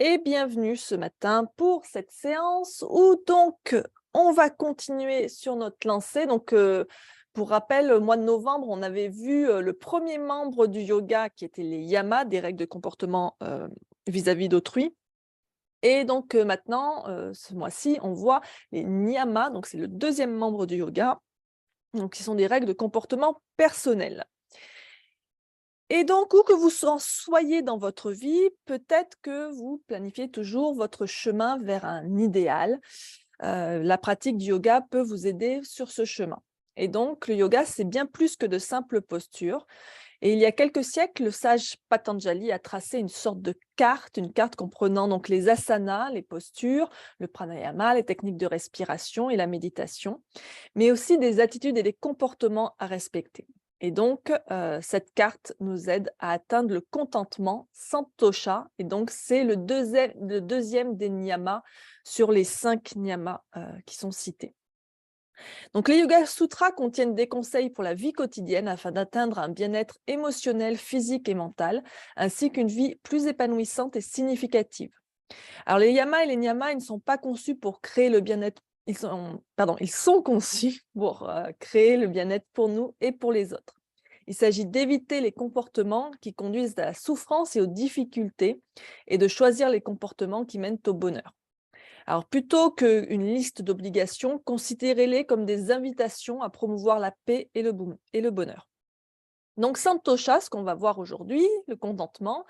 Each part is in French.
et bienvenue ce matin pour cette séance où donc on va continuer sur notre lancée. Pour rappel, au mois de novembre, on avait vu le premier membre du yoga qui était les yamas, des règles de comportement vis-à-vis d'autrui. Et donc maintenant, ce mois-ci, on voit les niyamas, donc c'est le deuxième membre du yoga, donc qui sont des règles de comportement personnel. Et donc, où que vous en soyez dans votre vie, peut-être que vous planifiez toujours votre chemin vers un idéal. La pratique du yoga peut vous aider sur ce chemin. Et donc, le yoga, c'est bien plus que de simples postures. Et il y a quelques siècles, le sage Patanjali a tracé une carte comprenant donc les asanas, les postures, le pranayama, les techniques de respiration et la méditation, mais aussi des attitudes et des comportements à respecter. Et donc, cette carte nous aide à atteindre le contentement santosha. Et donc, c'est le deuxième des niyamas sur les 5 niyamas qui sont cités. Donc, les Yoga Sutras contiennent des conseils pour la vie quotidienne afin d'atteindre un bien-être émotionnel, physique et mental, ainsi qu'une vie plus épanouissante et significative. Alors, les yamas et les niyamas, ils ne sont pas conçus pour créer le bien-être. Ils sont conçus pour créer le bien-être pour nous et pour les autres. Il s'agit d'éviter les comportements qui conduisent à la souffrance et aux difficultés et de choisir les comportements qui mènent au bonheur. Alors, plutôt qu'une liste d'obligations, considérez-les comme des invitations à promouvoir la paix et le bonheur. Donc, Santosha, ce qu'on va voir aujourd'hui, le contentement,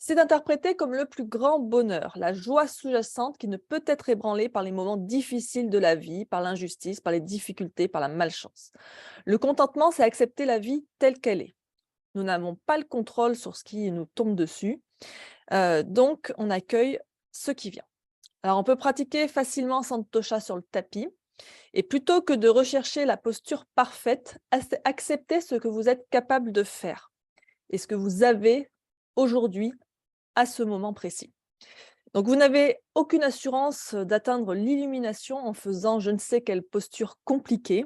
c'est interprété comme le plus grand bonheur, la joie sous-jacente qui ne peut être ébranlée par les moments difficiles de la vie, par l'injustice, par les difficultés, par la malchance. Le contentement, c'est accepter la vie telle qu'elle est. Nous n'avons pas le contrôle sur ce qui nous tombe dessus, donc on accueille ce qui vient. Alors, on peut pratiquer facilement Santosha sur le tapis. Et plutôt que de rechercher la posture parfaite, acceptez ce que vous êtes capable de faire et ce que vous avez aujourd'hui à ce moment précis. Donc, vous n'avez aucune assurance d'atteindre l'illumination en faisant je ne sais quelle posture compliquée.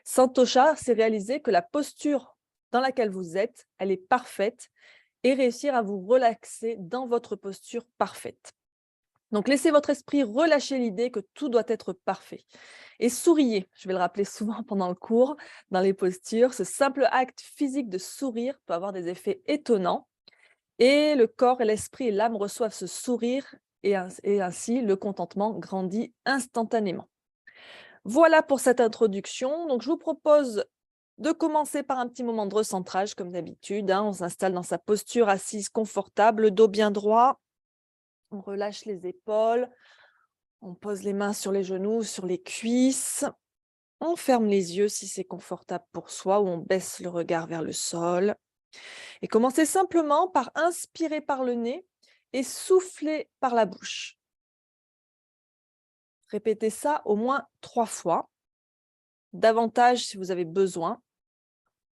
Santosha, c'est réaliser que la posture dans laquelle vous êtes, elle est parfaite et réussir à vous relaxer dans votre posture parfaite. Donc, laissez votre esprit relâcher l'idée que tout doit être parfait. Et souriez, je vais le rappeler souvent pendant le cours, dans les postures. Ce simple acte physique de sourire peut avoir des effets étonnants. Et le corps et l'esprit et l'âme reçoivent ce sourire et ainsi le contentement grandit instantanément. Voilà pour cette introduction. Donc, je vous propose de commencer par un petit moment de recentrage, comme d'habitude. On s'installe dans sa posture assise confortable, le dos bien droit. On relâche les épaules. On pose les mains sur les genoux, sur les cuisses. On ferme les yeux si c'est confortable pour soi ou on baisse le regard vers le sol. Et commencez simplement par inspirer par le nez et souffler par la bouche. Répétez ça au moins 3 fois, davantage si vous avez besoin.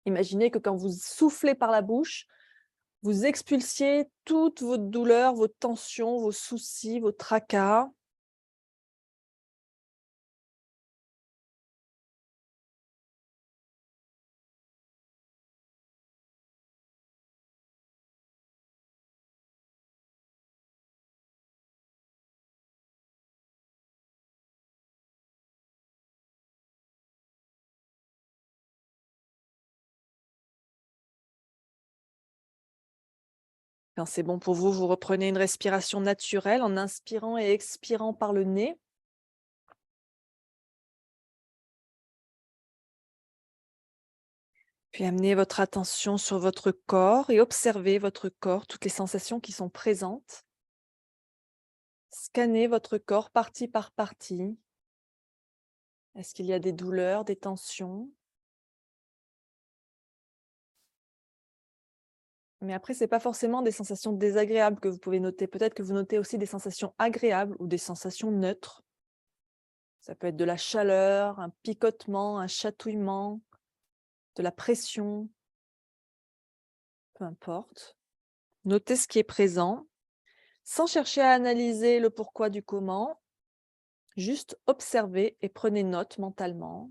Imaginez que quand vous soufflez par la bouche, vous expulsiez toute votre douleur, vos tensions, vos soucis, vos tracas. Quand c'est bon pour vous, vous reprenez une respiration naturelle en inspirant et expirant par le nez. Puis amenez votre attention sur votre corps et observez votre corps, toutes les sensations qui sont présentes. Scannez votre corps partie par partie. Est-ce qu'il y a des douleurs, des tensions? Mais après, ce n'est pas forcément des sensations désagréables que vous pouvez noter. Peut-être que vous notez aussi des sensations agréables ou des sensations neutres. Ça peut être de la chaleur, un picotement, un chatouillement, de la pression, peu importe. Notez ce qui est présent, sans chercher à analyser le pourquoi du comment. Juste observez et prenez note mentalement.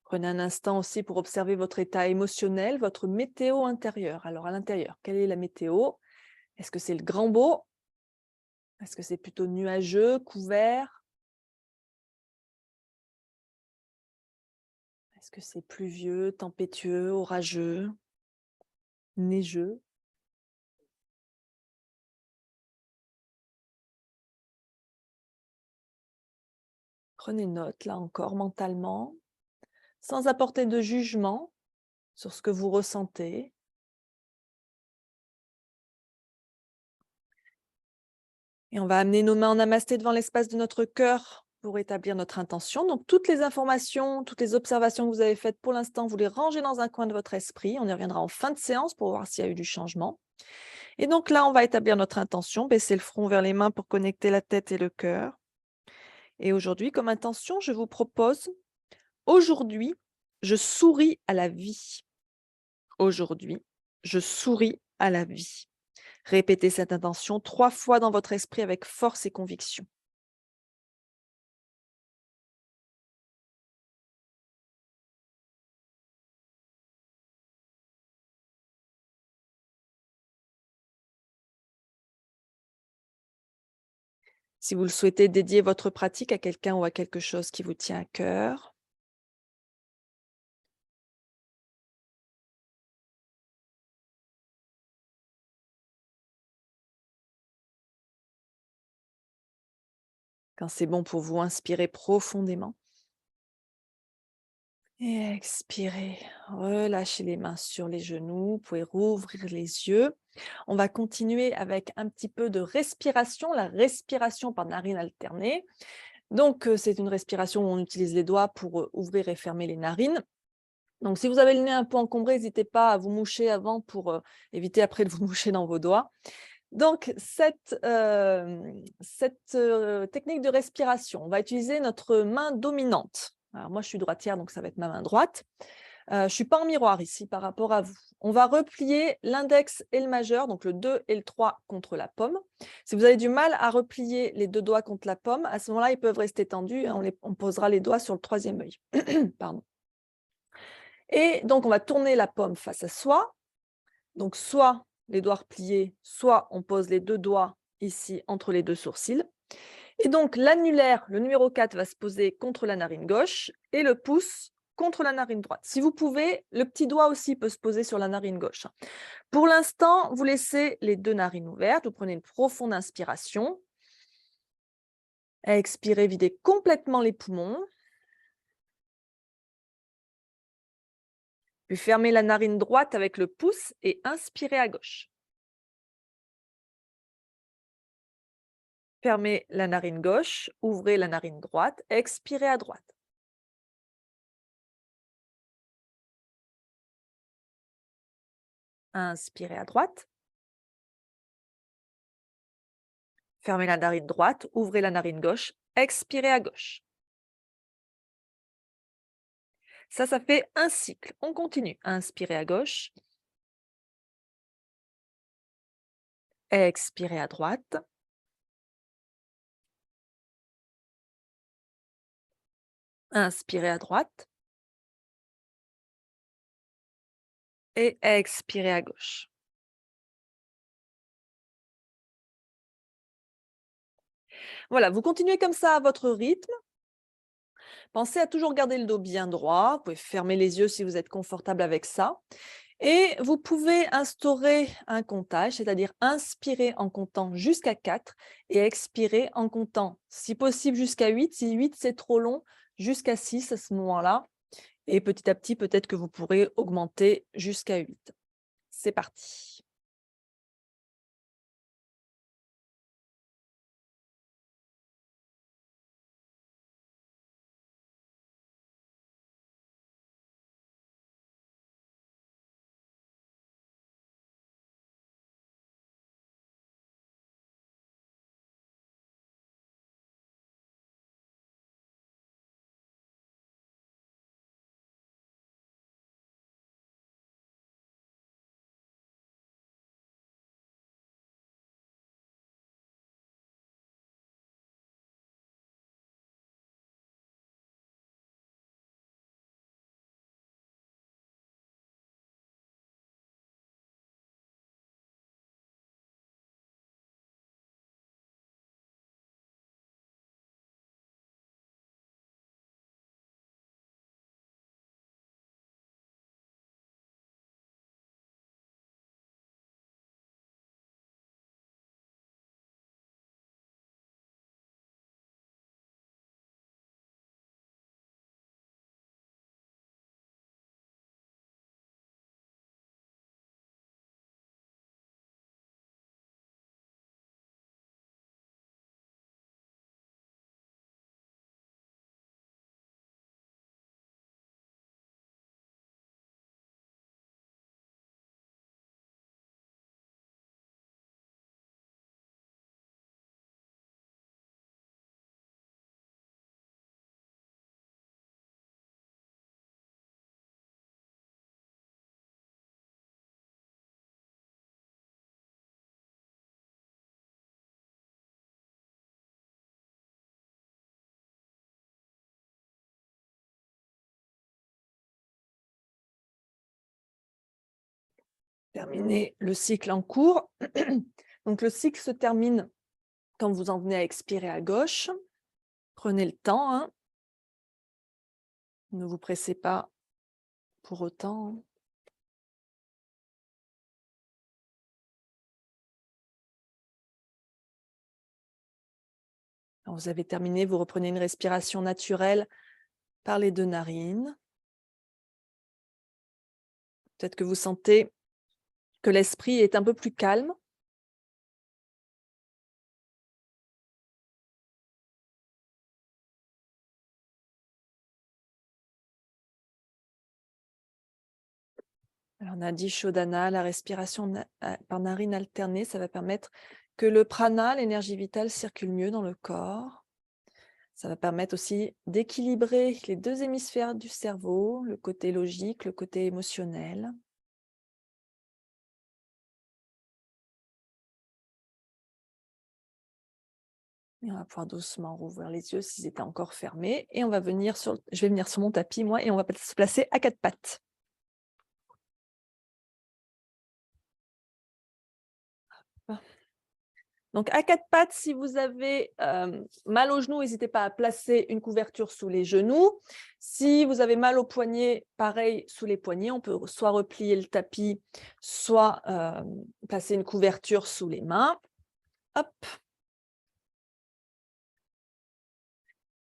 Prenez un instant aussi pour observer votre état émotionnel, votre météo intérieure. Alors à l'intérieur, quelle est la météo? Est-ce que c'est le grand beau? Est-ce que c'est plutôt nuageux, couvert? Est-ce que c'est pluvieux, tempétueux, orageux, neigeux? Prenez note, là encore, mentalement, sans apporter de jugement sur ce que vous ressentez. Et on va amener nos mains en namasté devant l'espace de notre cœur pour établir notre intention. Donc, toutes les informations, toutes les observations que vous avez faites pour l'instant, vous les rangez dans un coin de votre esprit. On y reviendra en fin de séance pour voir s'il y a eu du changement. Et donc là, on va établir notre intention, baisser le front vers les mains pour connecter la tête et le cœur. Et aujourd'hui, comme intention, je vous propose, aujourd'hui, je souris à la vie. Aujourd'hui, je souris à la vie. Répétez cette intention 3 fois dans votre esprit avec force et conviction. Si vous le souhaitez, dédiez votre pratique à quelqu'un ou à quelque chose qui vous tient à cœur. Quand c'est bon pour vous, inspirez profondément. Et expirez. Relâchez les mains sur les genoux. Vous pouvez rouvrir les yeux. On va continuer avec un petit peu de respiration, la respiration par narines alternées. Donc, c'est une respiration où on utilise les doigts pour ouvrir et fermer les narines. Donc, si vous avez le nez un peu encombré, n'hésitez pas à vous moucher avant pour éviter après de vous moucher dans vos doigts. Donc, cette technique de respiration, on va utiliser notre main dominante. Alors, moi, je suis droitière, donc ça va être ma main droite. Je ne suis pas en miroir ici par rapport à vous. On va replier l'index et le majeur, donc le 2 et le 3 contre la paume. Si vous avez du mal à replier les 2 doigts contre la paume, à ce moment-là, ils peuvent rester tendus. On posera les doigts sur le troisième œil. Pardon. Et donc, on va tourner la paume face à soi. Donc, soit les doigts repliés, soit on pose les 2 doigts ici entre les 2 sourcils. Et donc, l'annulaire, le numéro 4, va se poser contre la narine gauche et le pouce contre la narine droite. Si vous pouvez, le petit doigt aussi peut se poser sur la narine gauche. Pour l'instant, vous laissez les 2 narines ouvertes. Vous prenez une profonde inspiration. Expirez, videz complètement les poumons. Puis fermez la narine droite avec le pouce et inspirez à gauche. Fermez la narine gauche, ouvrez la narine droite, expirez à droite. Inspirez à droite. Fermez la narine droite, ouvrez la narine gauche, expirez à gauche. Ça fait un cycle. On continue. Inspirez à gauche. Expirez à droite. Inspirez à droite. Et expirez à gauche. Voilà, vous continuez comme ça à votre rythme. Pensez à toujours garder le dos bien droit. Vous pouvez fermer les yeux si vous êtes confortable avec ça. Et vous pouvez instaurer un comptage, c'est-à-dire inspirer en comptant jusqu'à 4 et expirer en comptant, si possible, jusqu'à 8. Si 8, c'est trop long, jusqu'à 6 à ce moment-là. Et petit à petit, peut-être que vous pourrez augmenter jusqu'à 8. C'est parti. Terminer le cycle en cours. Donc, le cycle se termine quand vous en venez à expirer à gauche. Prenez le temps, hein. Ne vous pressez pas pour autant. Quand vous avez terminé, vous reprenez une respiration naturelle par les 2 narines. Peut-être que vous sentez que l'esprit est un peu plus calme. Alors, Nadi Shodhana, la respiration par narine alternée, ça va permettre que le prana, l'énergie vitale, circule mieux dans le corps. Ça va permettre aussi d'équilibrer les 2 hémisphères du cerveau, le côté logique, le côté émotionnel. Et on va pouvoir doucement rouvrir les yeux s'ils étaient encore fermés. Et on va venir je vais venir sur mon tapis, moi, et on va se placer à 4 pattes. Donc, à 4 pattes, si vous avez mal aux genoux, n'hésitez pas à placer une couverture sous les genoux. Si vous avez mal aux poignets, pareil, sous les poignets, on peut soit replier le tapis, soit placer une couverture sous les mains. Hop.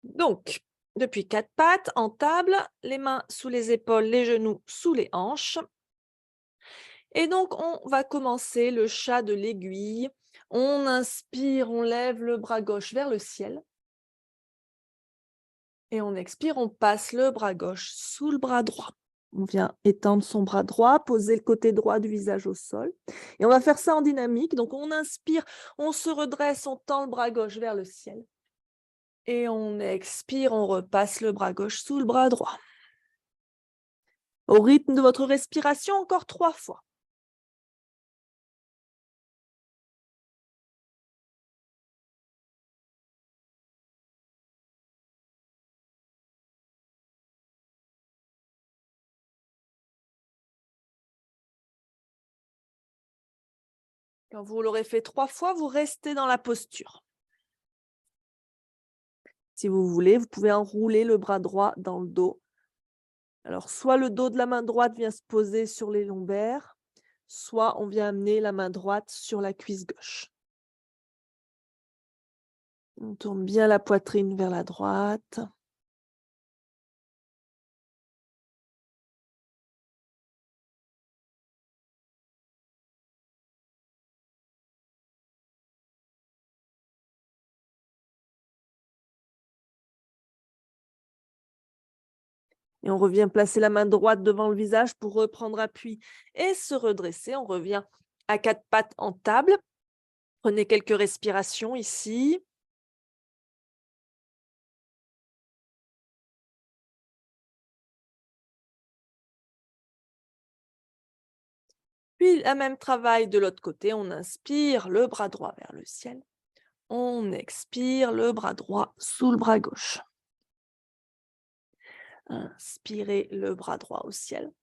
Donc, depuis 4 pattes, en table, les mains sous les épaules, les genoux sous les hanches. Et donc, on va commencer le chat de l'aiguille. On inspire, on lève le bras gauche vers le ciel. Et on expire, on passe le bras gauche sous le bras droit. On vient étendre son bras droit, poser le côté droit du visage au sol. Et on va faire ça en dynamique. Donc, on inspire, on se redresse, on tend le bras gauche vers le ciel. Et on expire, on repasse le bras gauche sous le bras droit. Au rythme de votre respiration, encore 3 fois. Quand vous l'aurez fait 3 fois, vous restez dans la posture. Si vous voulez, vous pouvez enrouler le bras droit dans le dos. Alors, soit le dos de la main droite vient se poser sur les lombaires, soit on vient amener la main droite sur la cuisse gauche. On tourne bien la poitrine vers la droite. Et on revient placer la main droite devant le visage pour reprendre appui et se redresser. On revient à 4 pattes en table. Prenez quelques respirations ici. Puis, le même travail de l'autre côté. On inspire, le bras droit vers le ciel. On expire, le bras droit sous le bras gauche. Inspirez le bras droit au ciel.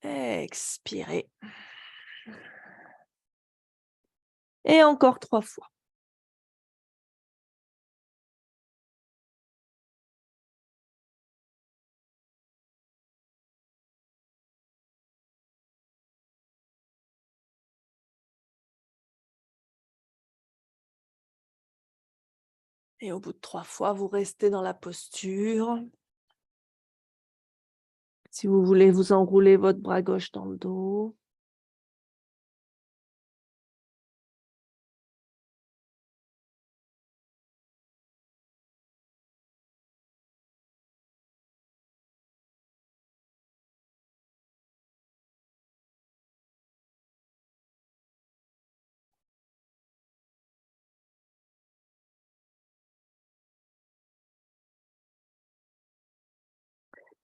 Expirez. Et encore 3 fois. Et au bout de 3 fois, vous restez dans la posture. Si vous voulez, vous enroulez votre bras gauche dans le dos.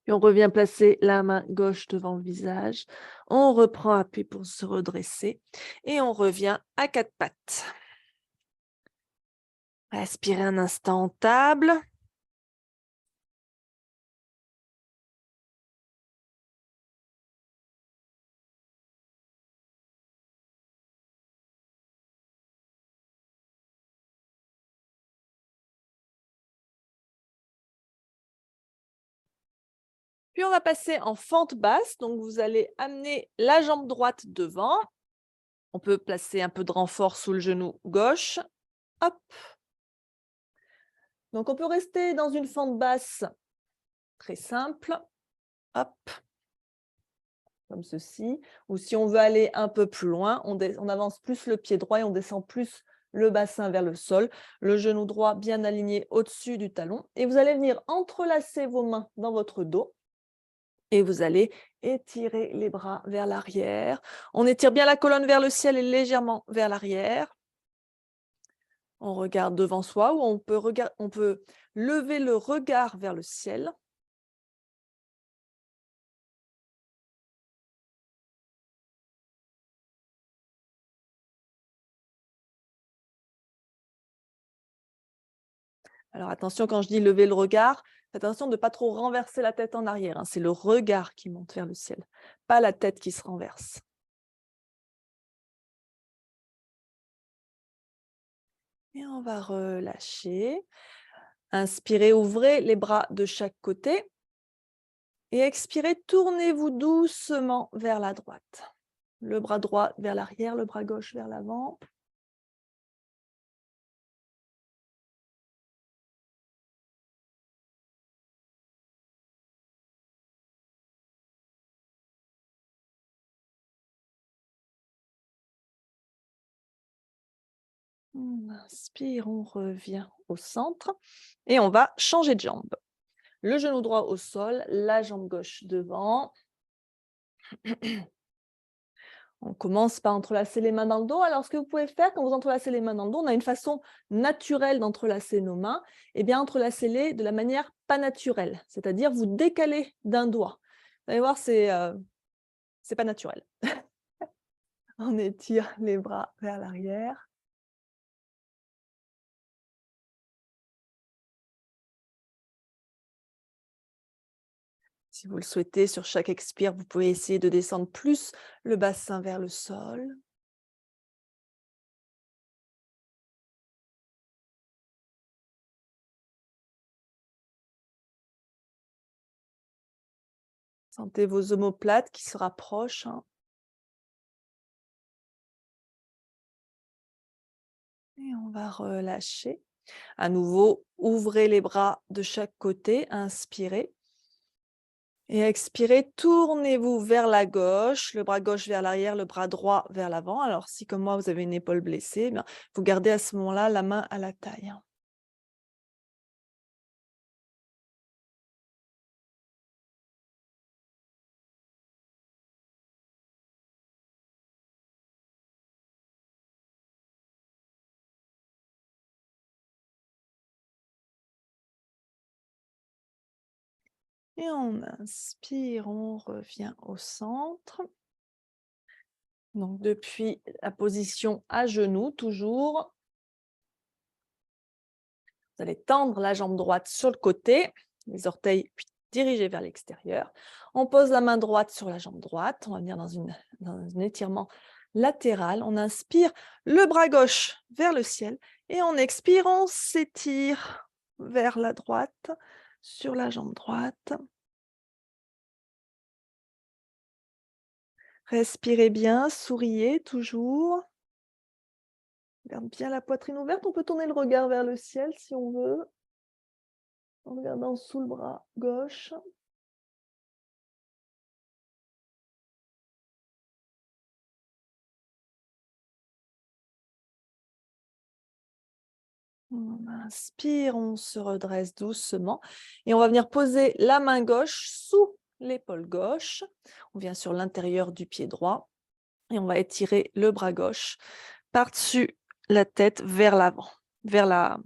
Puis on revient placer la main gauche devant le visage. On reprend appui pour se redresser. Et on revient à 4 pattes. Respirez un instant en table. Puis on va passer en fente basse, donc vous allez amener la jambe droite devant. On peut placer un peu de renfort sous le genou gauche. Hop. Donc on peut rester dans une fente basse très simple. Hop, comme ceci. Ou si on veut aller un peu plus loin, on avance plus le pied droit et on descend plus le bassin vers le sol. Le genou droit bien aligné au-dessus du talon. Et vous allez venir entrelacer vos mains dans votre dos. Et vous allez étirer les bras vers l'arrière. On étire bien la colonne vers le ciel et légèrement vers l'arrière. On regarde devant soi ou on peut lever le regard vers le ciel. Alors attention, quand je dis lever le regard, faites attention de ne pas trop renverser la tête en arrière, hein. C'est le regard qui monte vers le ciel, pas la tête qui se renverse. Et on va relâcher. Inspirez, ouvrez les bras de chaque côté. Et expirez, tournez-vous doucement vers la droite. Le bras droit vers l'arrière, le bras gauche vers l'avant. On inspire, on revient au centre et on va changer de jambe. Le genou droit au sol, la jambe gauche devant. On commence par entrelacer les mains dans le dos. Alors, ce que vous pouvez faire quand vous entrelacez les mains dans le dos, on a une façon naturelle d'entrelacer nos mains. Eh bien, entrelacez-les de la manière pas naturelle, c'est-à-dire vous décalez d'un doigt. Vous allez voir, c'est pas naturel. On étire les bras vers l'arrière. Si vous le souhaitez, sur chaque expire, vous pouvez essayer de descendre plus le bassin vers le sol. Sentez vos omoplates qui se rapprochent, hein. Et on va relâcher. À nouveau, ouvrez les bras de chaque côté, inspirez. Et expirez, tournez-vous vers la gauche, le bras gauche vers l'arrière, le bras droit vers l'avant. Alors, si comme moi, vous avez une épaule blessée, eh bien, vous gardez à ce moment-là la main à la taille. Et on inspire, on revient au centre. Donc, depuis la position à genoux, toujours, vous allez tendre la jambe droite sur le côté, les orteils dirigés vers l'extérieur. On pose la main droite sur la jambe droite. On va venir dans un étirement latéral. On inspire le bras gauche vers le ciel et on expire, on s'étire vers la droite sur la jambe droite. Respirez bien, souriez toujours. Garde bien la poitrine ouverte. On peut tourner le regard vers le ciel si on veut, en regardant sous le bras gauche. On inspire, on se redresse doucement et on va venir poser la main gauche sous l'épaule gauche. On vient sur l'intérieur du pied droit et on va étirer le bras gauche par-dessus la tête vers l'avant, vers la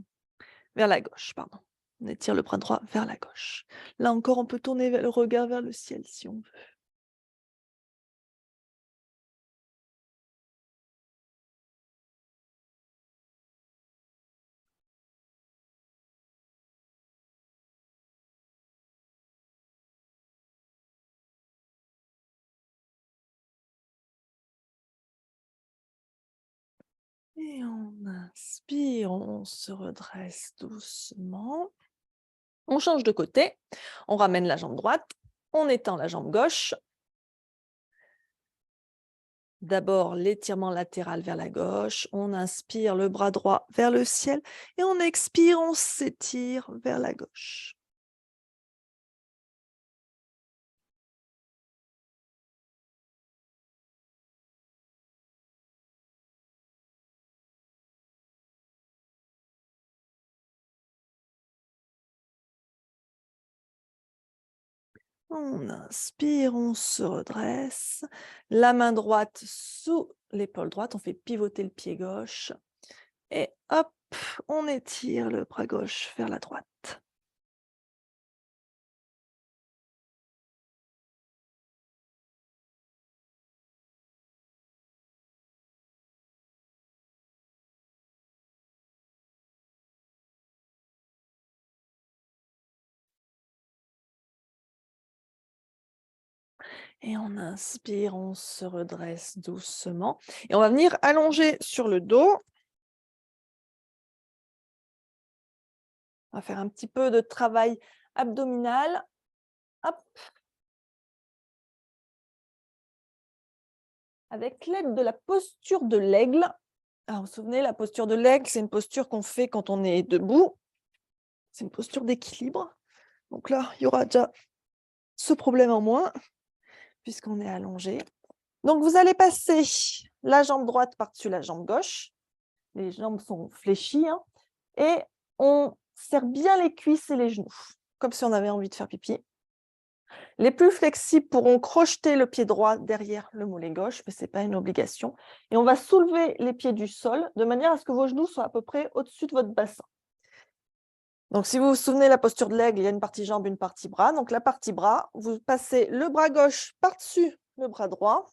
gauche, pardon. On étire le bras droit vers la gauche. Là encore, on peut tourner le regard vers le ciel si on veut. Et on inspire, on se redresse doucement. On change de côté, on ramène la jambe droite On étend la jambe gauche. D'abord, l'étirement latéral vers la gauche. On inspire le bras droit vers le ciel et on expire, on s'étire vers la gauche. On inspire, on se redresse. La main droite sous l'épaule droite. On fait pivoter le pied gauche. Et hop, on étire le bras gauche vers la droite. Et on inspire, on se redresse doucement. Et on va venir allonger sur le dos. On va faire un petit peu de travail abdominal. Hop. Avec l'aide de la posture de l'aigle. Alors, vous vous souvenez, la posture de l'aigle, c'est une posture qu'on fait quand on est debout. C'est une posture d'équilibre. Donc là, il y aura déjà ce problème en moins, puisqu'on est allongé. Donc, vous allez passer la jambe droite par-dessus la jambe gauche. Les jambes sont fléchies. Et on serre bien les cuisses et les genoux, comme si on avait envie de faire pipi. Les plus flexibles pourront crocheter le pied droit derrière le mollet gauche, mais ce n'est pas une obligation. Et on va soulever les pieds du sol de manière à ce que vos genoux soient à peu près au-dessus de votre bassin. Donc, si vous vous souvenez, la posture de l'aigle, il y a une partie jambe, une partie bras. Donc, la partie bras, vous passez le bras gauche par-dessus le bras droit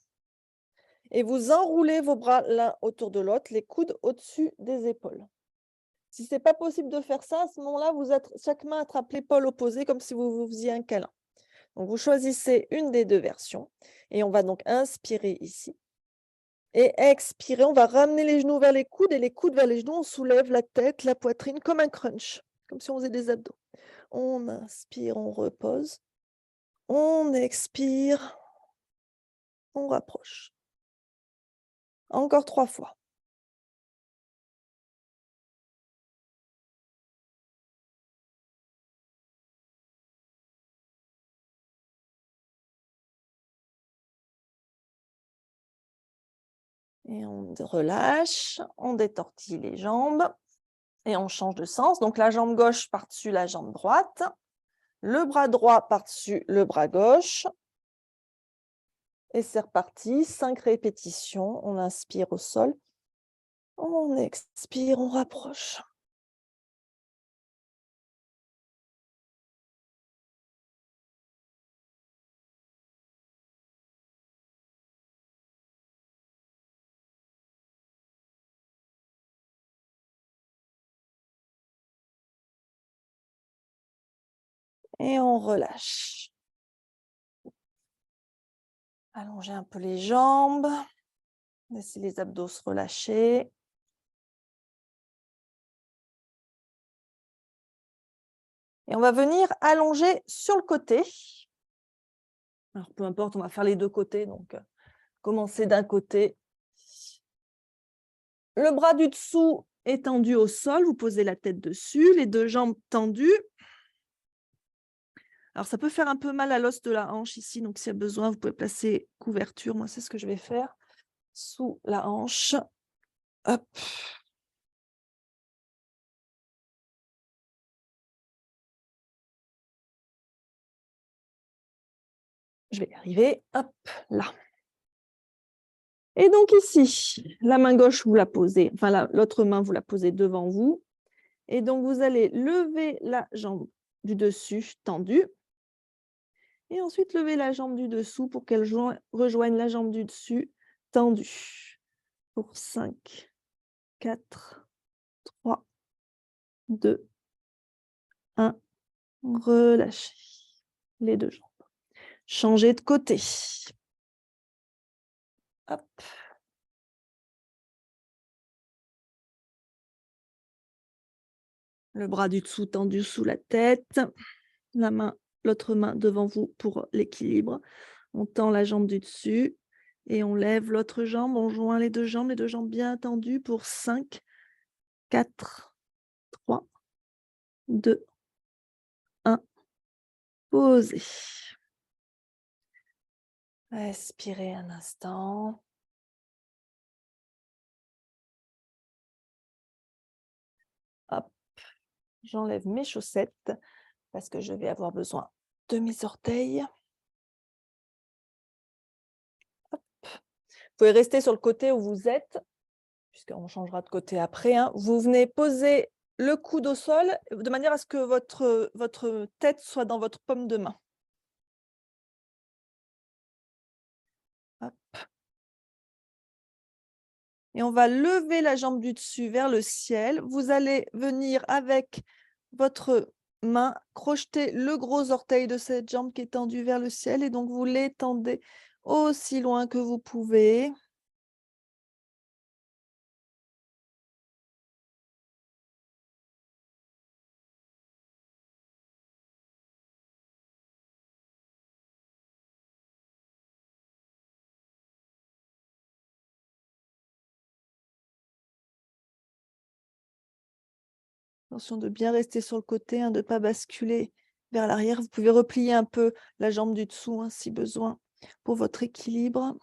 et vous enroulez vos bras l'un autour de l'autre, les coudes au-dessus des épaules. Si ce n'est pas possible de faire ça, à ce moment-là, chaque main attrape l'épaule opposée comme si vous vous faisiez un câlin. Donc, vous choisissez une des deux versions et on va donc inspirer ici. Et expirer, on va ramener les genoux vers les coudes et les coudes vers les genoux. On soulève la tête, la poitrine comme un crunch, comme si on faisait des abdos. On inspire, on repose. On expire, on rapproche. Encore 3 fois. Et on relâche, on détortille les jambes et on change de sens. Donc la jambe gauche par-dessus la jambe droite, le bras droit par-dessus le bras gauche. Et c'est reparti, 5 répétitions. On inspire au sol, on expire, on rapproche. Et on relâche. Allongez un peu les jambes. Laissez les abdos se relâcher. Et on va venir allonger sur le côté. Alors, peu importe, on va faire les deux côtés. Donc, commencez d'un côté. Le bras du dessous est tendu au sol. Vous posez la tête dessus, les deux jambes tendues. Alors, ça peut faire un peu mal à l'os de la hanche ici. Donc, s'il y a besoin, vous pouvez placer couverture. Moi, c'est ce que je vais faire. Sous la hanche. Hop. Je vais y arriver. Hop, là. Et donc ici, la main gauche, vous la posez, enfin l'autre main, vous la posez devant vous. Et donc, vous allez lever la jambe du dessus tendue. Et ensuite, lever la jambe du dessous pour qu'elle rejoigne la jambe du dessus tendue. Pour 5, 4, 3, 2, 1. Relâchez les deux jambes. Changez de côté. Hop. Le bras du dessous tendu sous la tête. La main l'autre main devant vous pour l'équilibre. On tend la jambe du dessus et on lève l'autre jambe. On joint les deux jambes bien tendues pour 5, 4, 3, 2, 1. Posez. Respirez un instant. Hop, j'enlève mes chaussettes parce que je vais avoir besoin de mes orteils. Hop. Vous pouvez rester sur le côté où vous êtes, puisqu'on changera de côté après. Hein. Vous venez poser le coude au sol de manière à ce que votre tête soit dans votre paume de main. Hop. Et on va lever la jambe du dessus vers le ciel. Vous allez venir avec votre main crocheter le gros orteil de cette jambe qui est tendue vers le ciel et donc vous l'étendez aussi loin que vous pouvez. Attention de bien rester sur le côté, hein, de ne pas basculer vers l'arrière. Vous pouvez replier un peu la jambe du dessous hein, si besoin pour votre équilibre.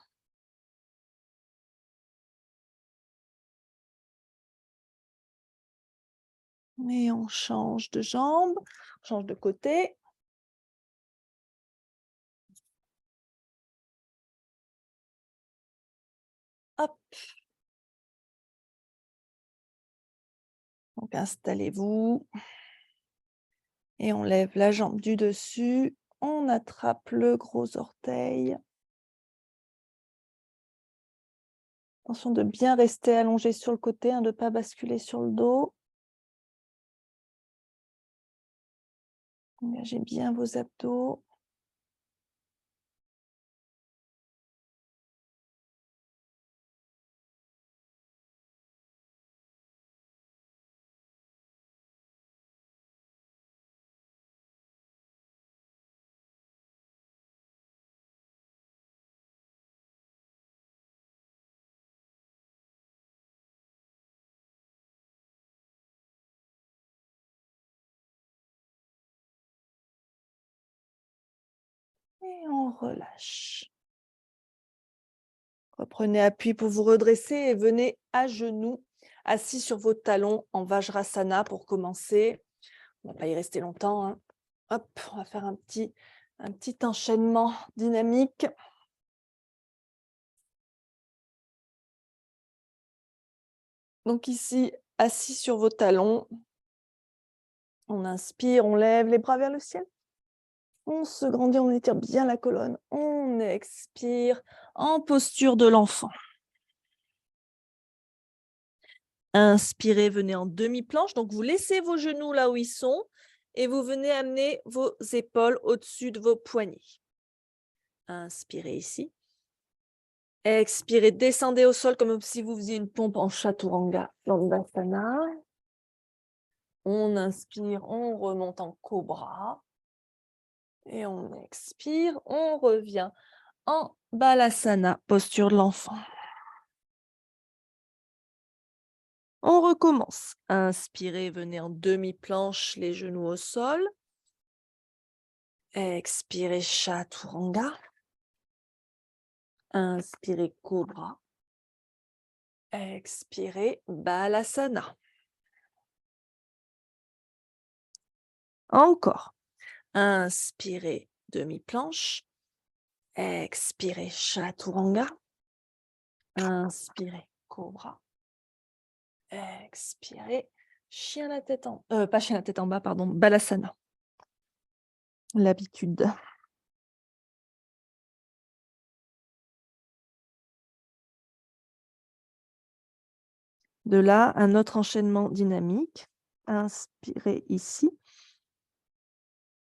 Et on change de jambe, on change de côté. Hop. Donc installez-vous. Et on lève la jambe du dessus. On attrape le gros orteil. Attention de bien rester allongé sur le côté, hein, de ne pas basculer sur le dos. Engagez bien vos abdos. Et on relâche. Reprenez appui pour vous redresser et venez à genoux, assis sur vos talons en Vajrasana pour commencer. On ne va pas y rester longtemps. Hein. Hop, on va faire un petit enchaînement dynamique. Donc ici, assis sur vos talons, on inspire, on lève les bras vers le ciel. On se grandit, on étire bien la colonne. On expire en posture de l'enfant. Inspirez, venez en demi-planche. Donc, vous laissez vos genoux là où ils sont et vous venez amener vos épaules au-dessus de vos poignets. Inspirez ici. Expirez, descendez au sol comme si vous faisiez une pompe en Chaturanga, Dandasana. On inspire, on remonte en Cobra. Et on expire, on revient en Balasana, posture de l'enfant. On recommence. Inspirez, venez en demi-planche, les genoux au sol. Expirez, Chaturanga. Inspirez, Cobra. Expirez, Balasana. Encore. Inspirez, demi-planche. Expirez, Chaturanga. Inspirez, Cobra. Expirez, chien la tête en... pas chien la tête en bas, pardon, Balasana. L'habitude. De là, un autre enchaînement dynamique. Inspirez ici.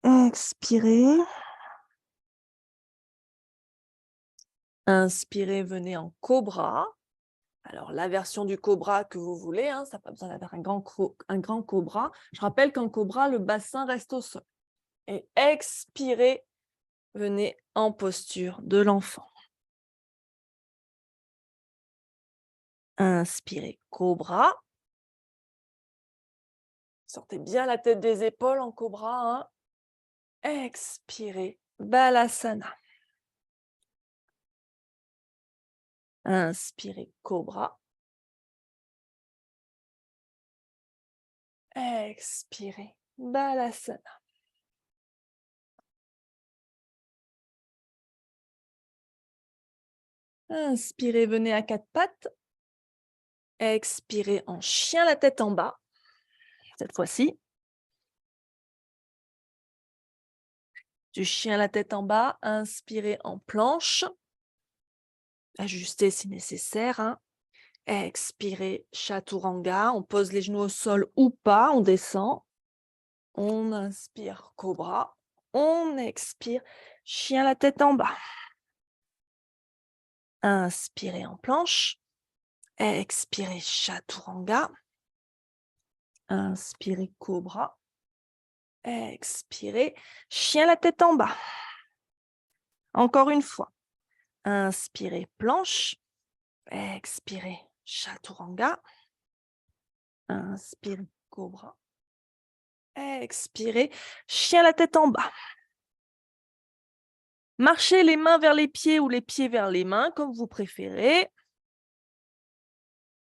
Expirez. Inspirez, venez en cobra. Alors, la version du cobra que vous voulez, hein, ça n'a pas besoin d'avoir un grand cobra. Je rappelle qu'en cobra, le bassin reste au sol. Et expirez, venez en posture de l'enfant. Inspirez, cobra. Sortez bien la tête des épaules en cobra. Expirez, balasana. Inspirez, cobra. Expirez, balasana. Inspirez, venez à quatre pattes. Expirez en chien, la tête en bas. Cette fois-ci. Du chien, la tête en bas. Inspirez en planche. Ajustez si nécessaire. Expirez, chaturanga. On pose les genoux au sol ou pas. On descend. On inspire, cobra. On expire, chien, la tête en bas. Inspirez en planche. Expirez, chaturanga. Inspirez, cobra. Expirez, chien, la tête en bas. Encore une fois. Inspirez, planche. Expirez, chaturanga. Inspirez, cobra. Expirez, chien, la tête en bas. Marchez les mains vers les pieds ou les pieds vers les mains, comme vous préférez.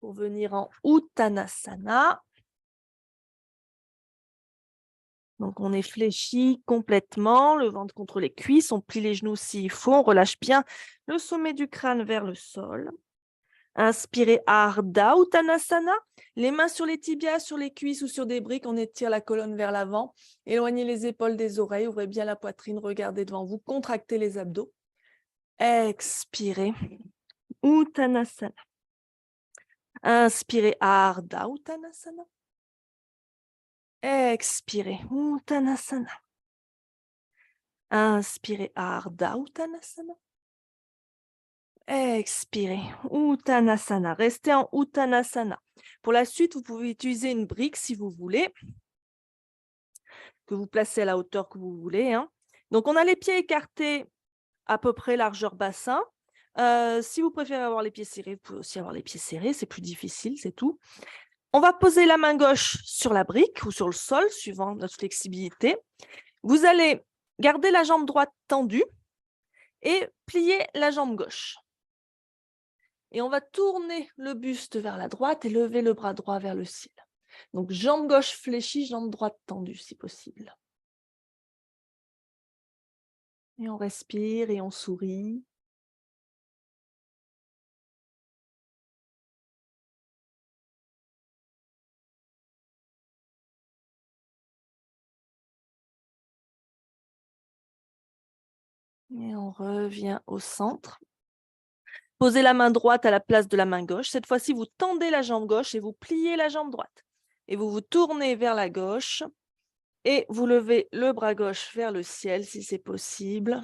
Pour venir en Uttanasana. Donc, on est fléchi complètement, le ventre contre les cuisses, on plie les genoux s'il faut, on relâche bien le sommet du crâne vers le sol. Inspirez Ardha Uttanasana, les mains sur les tibias, sur les cuisses ou sur des briques, on étire la colonne vers l'avant. Éloignez les épaules des oreilles, ouvrez bien la poitrine, regardez devant vous, contractez les abdos. Expirez Uttanasana. Inspirez Ardha Uttanasana. Expirez Uttanasana. Inspirez Ardha Uttanasana. Expirez Uttanasana. Restez en Uttanasana. Pour la suite, vous pouvez utiliser une brique si vous voulez, que vous placez à la hauteur que vous voulez. Donc, on a les pieds écartés à peu près largeur bassin. Si vous préférez avoir les pieds serrés, vous pouvez aussi avoir les pieds serrés. C'est plus difficile, c'est tout. On va poser la main gauche sur la brique ou sur le sol, suivant notre flexibilité. Vous allez garder la jambe droite tendue et plier la jambe gauche. Et on va tourner le buste vers la droite et lever le bras droit vers le ciel. Donc, jambe gauche fléchie, jambe droite tendue, si possible. Et on respire et on sourit. Et on revient au centre. Posez la main droite à la place de la main gauche. Cette fois-ci, vous tendez la jambe gauche et vous pliez la jambe droite. Et vous vous tournez vers la gauche et vous levez le bras gauche vers le ciel si c'est possible.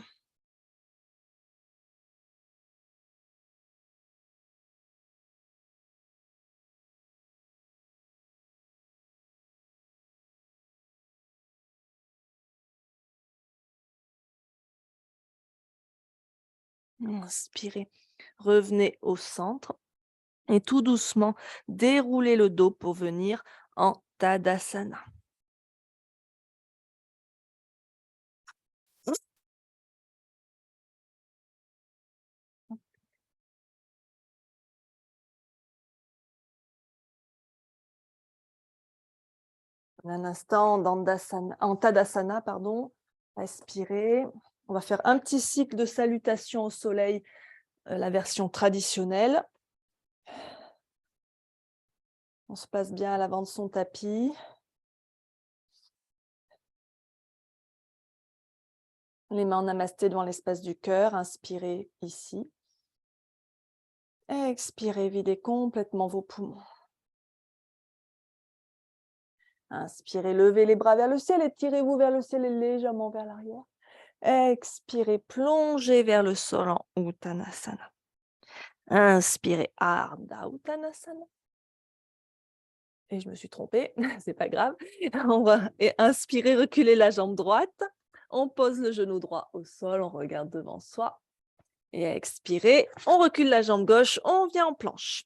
Inspirez. Revenez au centre. Et tout doucement, déroulez le dos pour venir en Tadasana. Un instant en Tadasana, pardon. Respirez. On va faire un petit cycle de salutation au soleil, la version traditionnelle. On se passe bien à l'avant de son tapis. Les mains en namasté devant l'espace du cœur. Inspirez ici. Expirez, videz complètement vos poumons. Inspirez, levez les bras vers le ciel, étirez-vous vers le ciel et légèrement vers l'arrière. Expirez, plongez vers le sol en Uttanasana. Inspirez, Ardha Uttanasana. Et je me suis trompée, c'est pas grave. On va inspirer, reculer la jambe droite. On pose le genou droit au sol, on regarde devant soi. Et expirez, on recule la jambe gauche, on vient en planche.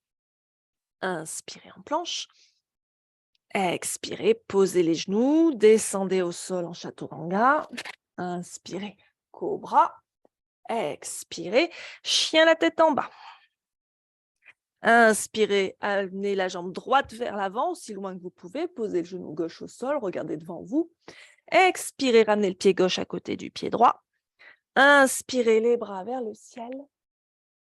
Inspirez en planche. Expirez, posez les genoux, descendez au sol en chaturanga. Inspirez, cobra. Expirez, chien la tête en bas. Inspirez, amenez la jambe droite vers l'avant, aussi loin que vous pouvez. Posez le genou gauche au sol, regardez devant vous. Expirez, ramenez le pied gauche à côté du pied droit. Inspirez les bras vers le ciel.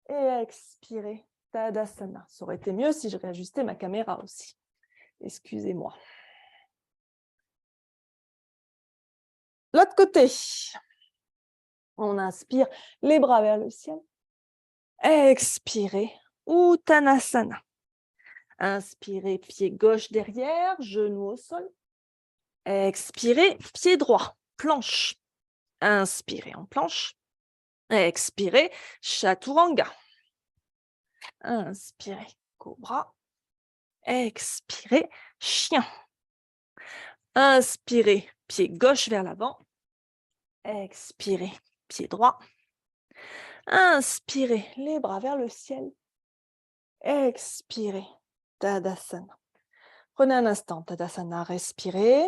Et expirez, Tadasana. Ça aurait été mieux si je réajustais ma caméra aussi. Excusez-moi. L'autre côté. On inspire, les bras vers le ciel. Expirez, Uttanasana. Inspirez, pied gauche derrière, genou au sol. Expirez, pied droit, planche. Inspirez en planche. Expirez, chaturanga. Inspirez, cobra. Expirez, chien. Inspirez, pied gauche vers l'avant. Expirez, pied droit. Inspirez, les bras vers le ciel. Expirez, Tadasana. Prenez un instant, Tadasana, respirez.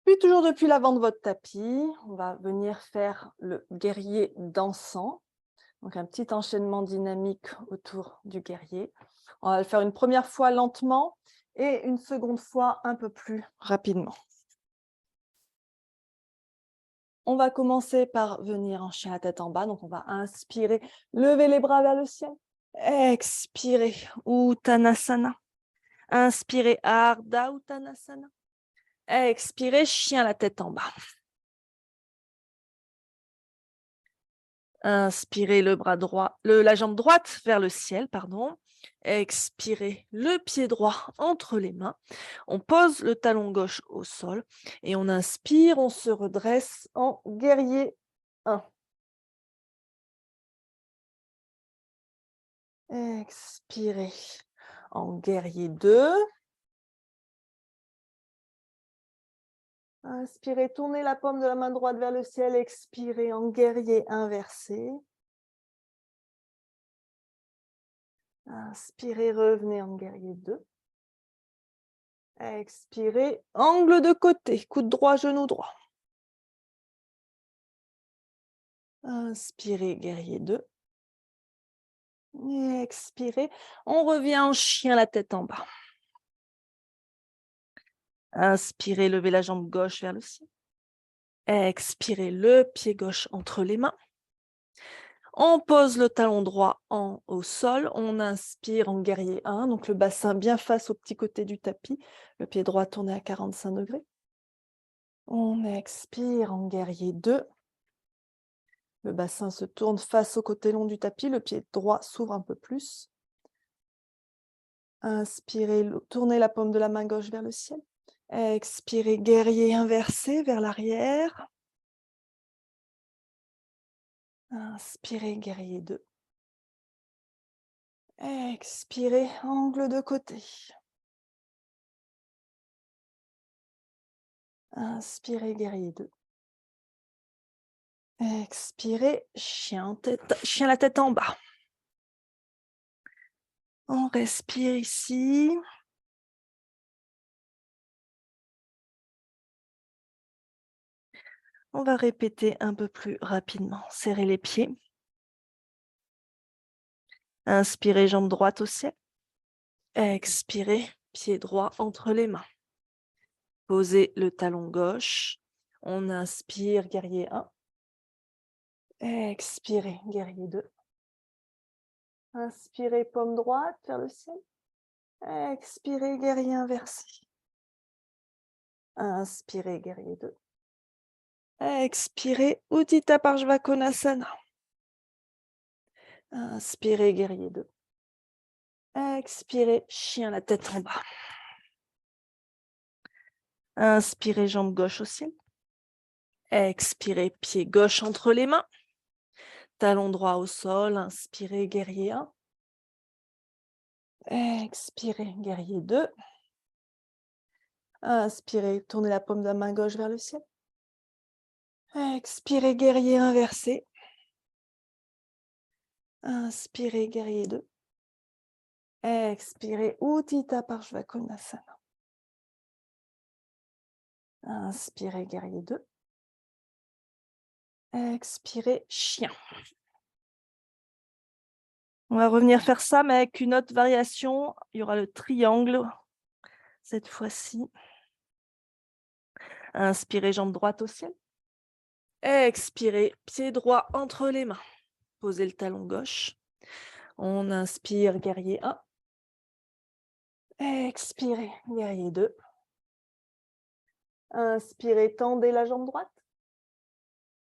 Puis toujours depuis l'avant de votre tapis, on va venir faire le guerrier dansant. Donc un petit enchaînement dynamique autour du guerrier. On va le faire une première fois lentement et une seconde fois un peu plus rapidement. On va commencer par venir en chien à tête en bas. Donc on va inspirer, lever les bras vers le ciel. Expirez, Uttanasana. Inspirez, Ardha Uttanasana. Expirez, chien la tête en bas. Inspirez le bras droit, la jambe droite vers le ciel, pardon. Expirez le pied droit entre les mains. On pose le talon gauche au sol et on inspire, on se redresse en guerrier 1. Expirez en guerrier 2. Inspirez, tournez la paume de la main droite vers le ciel. Expirez en guerrier inversé. Inspirez, revenez en guerrier 2. Expirez, angle de côté, coude droit, genou droit. Inspirez, guerrier 2. Et expirez, on revient en chien, la tête en bas. Inspirez, levez la jambe gauche vers le ciel. Expirez, le pied gauche entre les mains. On pose le talon droit au sol. On inspire en guerrier 1, donc le bassin bien face au petit côté du tapis. Le pied droit tourné à 45 degrés. On expire en guerrier 2. Le bassin se tourne face au côté long du tapis. Le pied droit s'ouvre un peu plus. Inspirez, tournez la paume de la main gauche vers le ciel. Expirez, guerrier inversé vers l'arrière. Inspirez, guerrier 2. Expirez, angle de côté. Inspirez, guerrier 2. Expirez, chien la tête en bas. On respire ici. On va répéter un peu plus rapidement. Serrez les pieds. Inspirez, jambe droite au ciel. Expirez, pied droit entre les mains. Posez le talon gauche. On inspire, guerrier 1. Expirez, guerrier 2. Inspirez, paume droite vers le ciel. Expirez, guerrier inversé. Inspirez, guerrier 2. Expirez, Utthita Parshva Konasana. Inspirez, guerrier 2. Expirez, chien, la tête en bas. Inspirez, jambe gauche au ciel. Expirez, pied gauche entre les mains. Talon droit au sol. Inspirez, guerrier 1. Expirez, guerrier 2. Inspirez, tournez la paume de la main gauche vers le ciel. Expirez, guerrier inversé. Inspirez, guerrier 2. Expirez, Utthita Parshvakonasana. Inspirez, guerrier 2. Expirez, chien. On va revenir faire ça, mais avec une autre variation. Il y aura le triangle, cette fois-ci. Inspirez, jambe droite au ciel. Expirez, pied droit entre les mains. Posez le talon gauche. On inspire, guerrier 1. Expirez, guerrier 2. Inspirez, tendez la jambe droite.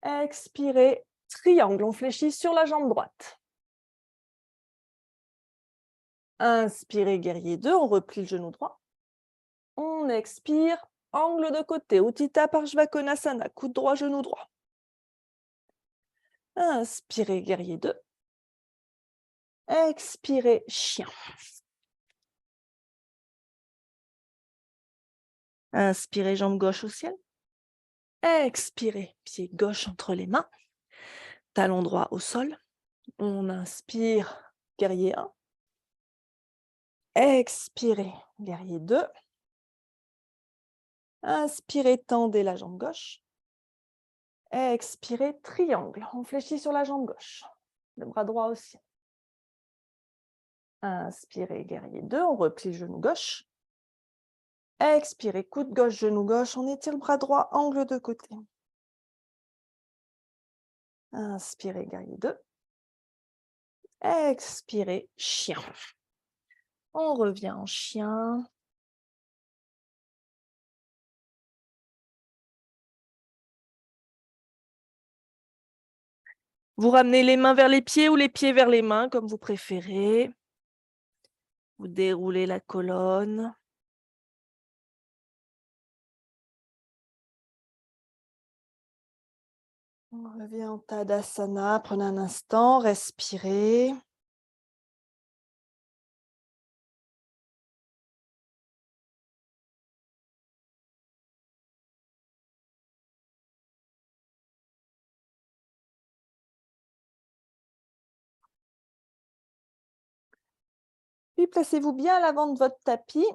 Expirez, triangle, on fléchit sur la jambe droite. Inspirez, guerrier 2, on replie le genou droit. On expire, angle de côté, Utthita Parshvakonasana, coude droit, genou droit. Inspirez, guerrier 2. Expirez, chien. Inspirez, jambe gauche au ciel. Expirez, pied gauche entre les mains. Talon droit au sol. On inspire, guerrier 1. Expirez, guerrier 2. Inspirez, tendez la jambe gauche. Expirez, triangle. On fléchit sur la jambe gauche. Le bras droit au ciel. Inspirez, guerrier 2. On replie le genou gauche. Expirez, coude gauche, genou gauche. On étire le bras droit, angle de côté. Inspirez, guerrier 2. Expirez, chien. On revient en chien. Vous ramenez les mains vers les pieds ou les pieds vers les mains, comme vous préférez. Vous déroulez la colonne. On revient en Tadasana. Prenez un instant, respirez. Puis placez-vous bien à l'avant de votre tapis.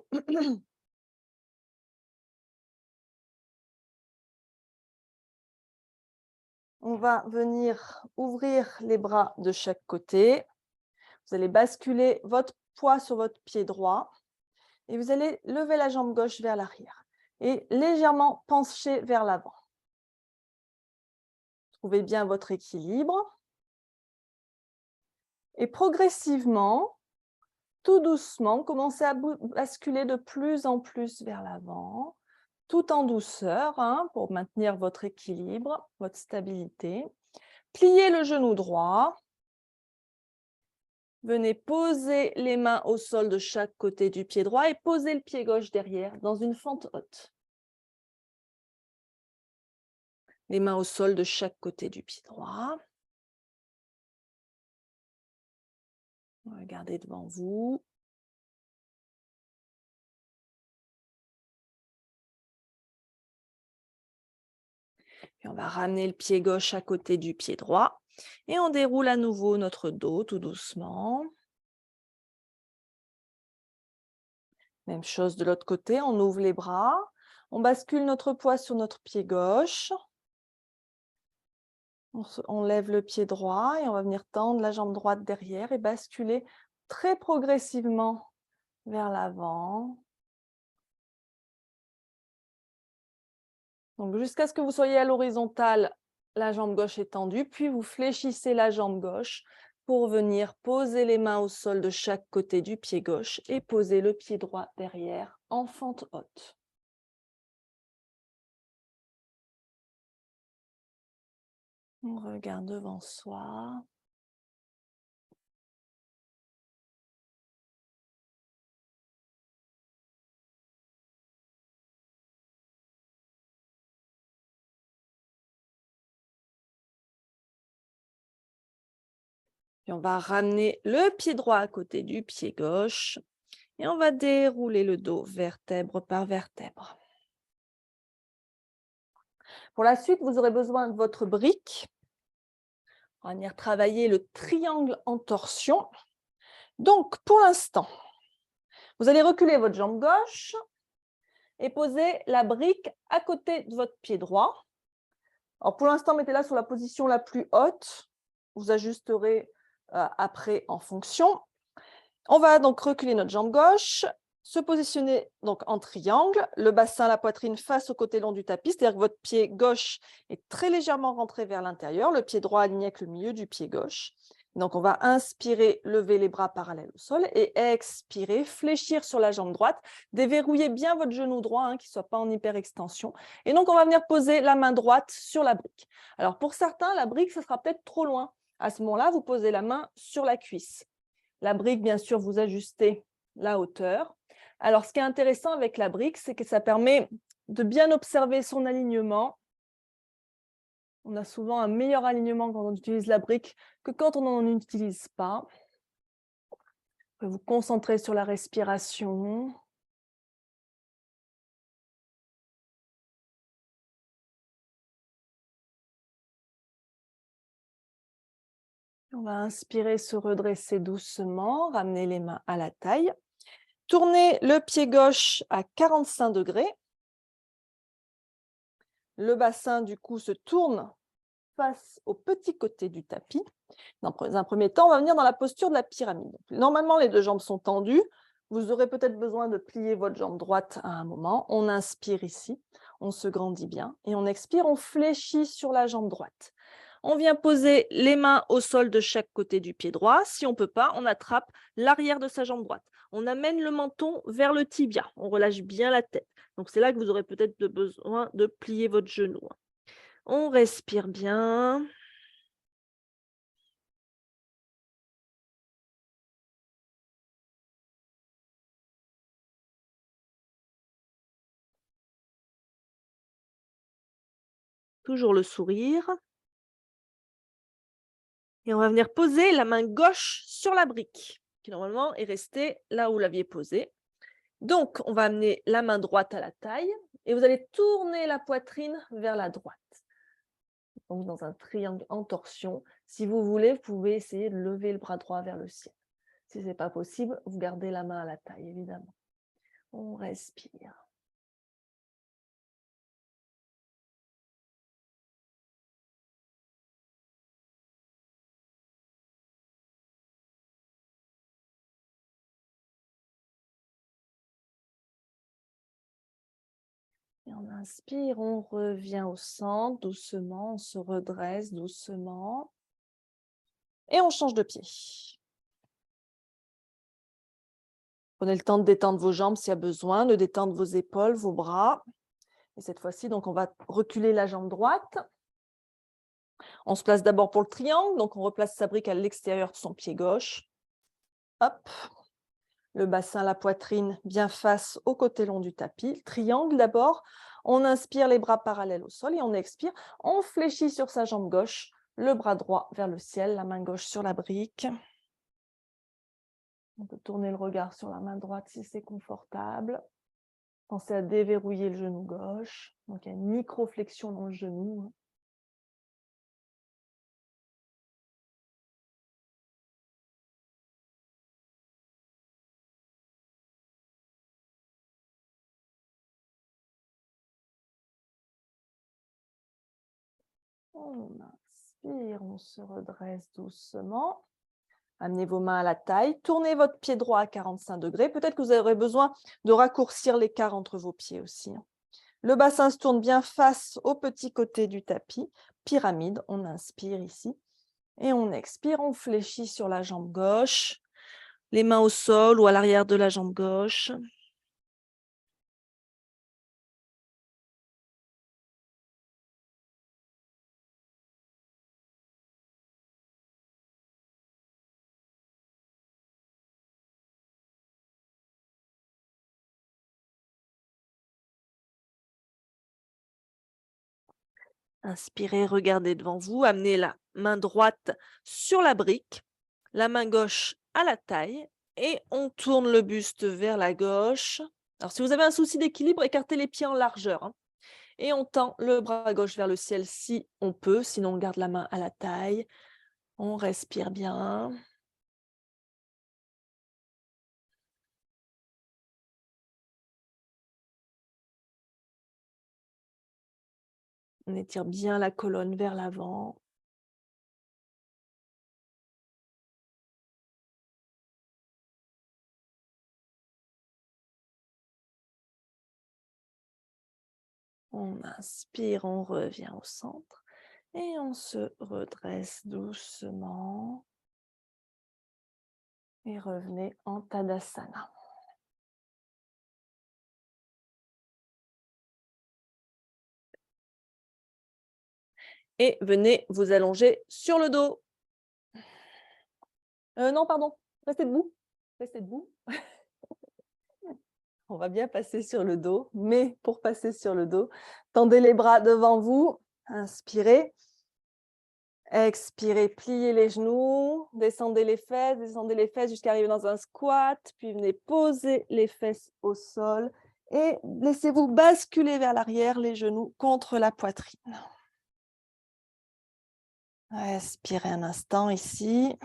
On va venir ouvrir les bras de chaque côté. Vous allez basculer votre poids sur votre pied droit et vous allez lever la jambe gauche vers l'arrière et légèrement pencher vers l'avant. Trouvez bien votre équilibre et progressivement, tout doucement, commencez à basculer de plus en plus vers l'avant, tout en douceur, pour maintenir votre équilibre, votre stabilité. Pliez le genou droit. Venez poser les mains au sol de chaque côté du pied droit et posez le pied gauche derrière dans une fente haute. Les mains au sol de chaque côté du pied droit. Regardez devant vous. Puis on va ramener le pied gauche à côté du pied droit et on déroule à nouveau notre dos tout doucement. Même chose de l'autre côté, on ouvre les bras, on bascule notre poids sur notre pied gauche. On lève le pied droit et on va venir tendre la jambe droite derrière et basculer très progressivement vers l'avant. Donc jusqu'à ce que vous soyez à l'horizontale, la jambe gauche est tendue, puis vous fléchissez la jambe gauche pour venir poser les mains au sol de chaque côté du pied gauche et poser le pied droit derrière en fente haute. On regarde devant soi. Puis on va ramener le pied droit à côté du pied gauche et on va dérouler le dos vertèbre par vertèbre. Pour la suite, vous aurez besoin de votre brique. On va venir travailler le triangle en torsion. Donc, pour l'instant, vous allez reculer votre jambe gauche et poser la brique à côté de votre pied droit. Alors, pour l'instant, mettez-la sur la position la plus haute. Vous ajusterez après en fonction. On va donc reculer notre jambe gauche, se positionner donc en triangle, le bassin, la poitrine face au côté long du tapis, c'est-à-dire que votre pied gauche est très légèrement rentré vers l'intérieur, le pied droit aligné avec le milieu du pied gauche. Donc, on va inspirer, lever les bras parallèles au sol et expirer, fléchir sur la jambe droite, déverrouiller bien votre genou droit, qu'il ne soit pas en hyperextension. Et donc, on va venir poser la main droite sur la brique. Alors, pour certains, la brique, ce sera peut-être trop loin. À ce moment-là, vous posez la main sur la cuisse. La brique, bien sûr, vous ajustez la hauteur. Alors, ce qui est intéressant avec la brique, c'est que ça permet de bien observer son alignement. On a souvent un meilleur alignement quand on utilise la brique que quand on n'en utilise pas. Vous pouvez vous concentrer sur la respiration. On va inspirer, se redresser doucement, ramener les mains à la taille. Tournez le pied gauche à 45 degrés. Le bassin, du coup, se tourne face au petit côté du tapis. Dans un premier temps, on va venir dans la posture de la pyramide. Donc, normalement, les deux jambes sont tendues. Vous aurez peut-être besoin de plier votre jambe droite à un moment. On inspire ici, on se grandit bien. Et on expire, on fléchit sur la jambe droite. On vient poser les mains au sol de chaque côté du pied droit. Si on ne peut pas, on attrape l'arrière de sa jambe droite. On amène le menton vers le tibia. On relâche bien la tête. Donc, c'est là que vous aurez peut-être besoin de plier votre genou. On respire bien. Toujours le sourire. Et on va venir poser la main gauche sur la brique, qui normalement est restée là où vous l'aviez posée. Donc, on va amener la main droite à la taille et vous allez tourner la poitrine vers la droite. Donc, dans un triangle en torsion. Si vous voulez, vous pouvez essayer de lever le bras droit vers le ciel. Si ce n'est pas possible, vous gardez la main à la taille, évidemment. On respire. Et on inspire, on revient au centre doucement, on se redresse doucement. Et on change de pied. Prenez le temps de détendre vos jambes s'il y a besoin, de détendre vos épaules, vos bras. Et cette fois-ci, donc, on va reculer la jambe droite. On se place d'abord pour le triangle, donc on replace sa brique à l'extérieur de son pied gauche. Hop. Le bassin, la poitrine bien face au côté long du tapis. Triangle d'abord. On inspire les bras parallèles au sol et on expire. On fléchit sur sa jambe gauche, le bras droit vers le ciel, la main gauche sur la brique. On peut tourner le regard sur la main droite si c'est confortable. Pensez à déverrouiller le genou gauche. Donc, il y a une micro-flexion dans le genou. On inspire, on se redresse doucement. Amenez vos mains à la taille. Tournez votre pied droit à 45 degrés. Peut-être que vous aurez besoin de raccourcir l'écart entre vos pieds aussi. Le bassin se tourne bien face au petit côté du tapis. Pyramide, on inspire ici. Et on expire, on fléchit sur la jambe gauche. Les mains au sol ou à l'arrière de la jambe gauche. Inspirez, regardez devant vous, amenez la main droite sur la brique la main gauche à la taille et on tourne le buste vers la gauche. Alors, si vous avez un souci d'équilibre, écartez les pieds en largeur, hein, et on tend le bras gauche vers le ciel si on peut, sinon on garde la main à la taille. On respire bien. On étire bien la colonne vers l'avant. On inspire, on revient au centre et on se redresse doucement. Et revenez en Tadasana. Et venez vous allonger sur le dos. Non, pardon, restez debout. Restez debout. On va bien passer sur le dos, mais pour passer sur le dos, tendez les bras devant vous. Inspirez. Expirez, pliez les genoux, descendez les fesses jusqu'à arriver dans un squat, puis venez poser les fesses au sol et laissez-vous basculer vers l'arrière, les genoux contre la poitrine. Respirez un instant ici.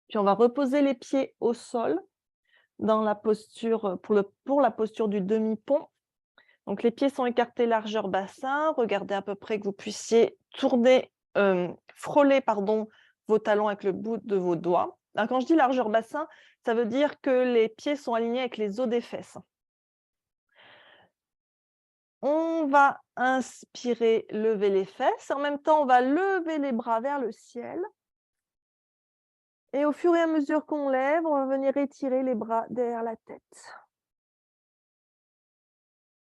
Puis on va reposer les pieds au sol dans la posture, pour la posture du demi-pont. Donc les pieds sont écartés largeur bassin. Regardez à peu près que vous puissiez tourner, frôler vos talons avec le bout de vos doigts. Alors, quand je dis largeur bassin, ça veut dire que les pieds sont alignés avec les os des fesses. On va inspirer, lever les fesses. En même temps, on va lever les bras vers le ciel. Et au fur et à mesure qu'on lève, on va venir étirer les bras derrière la tête.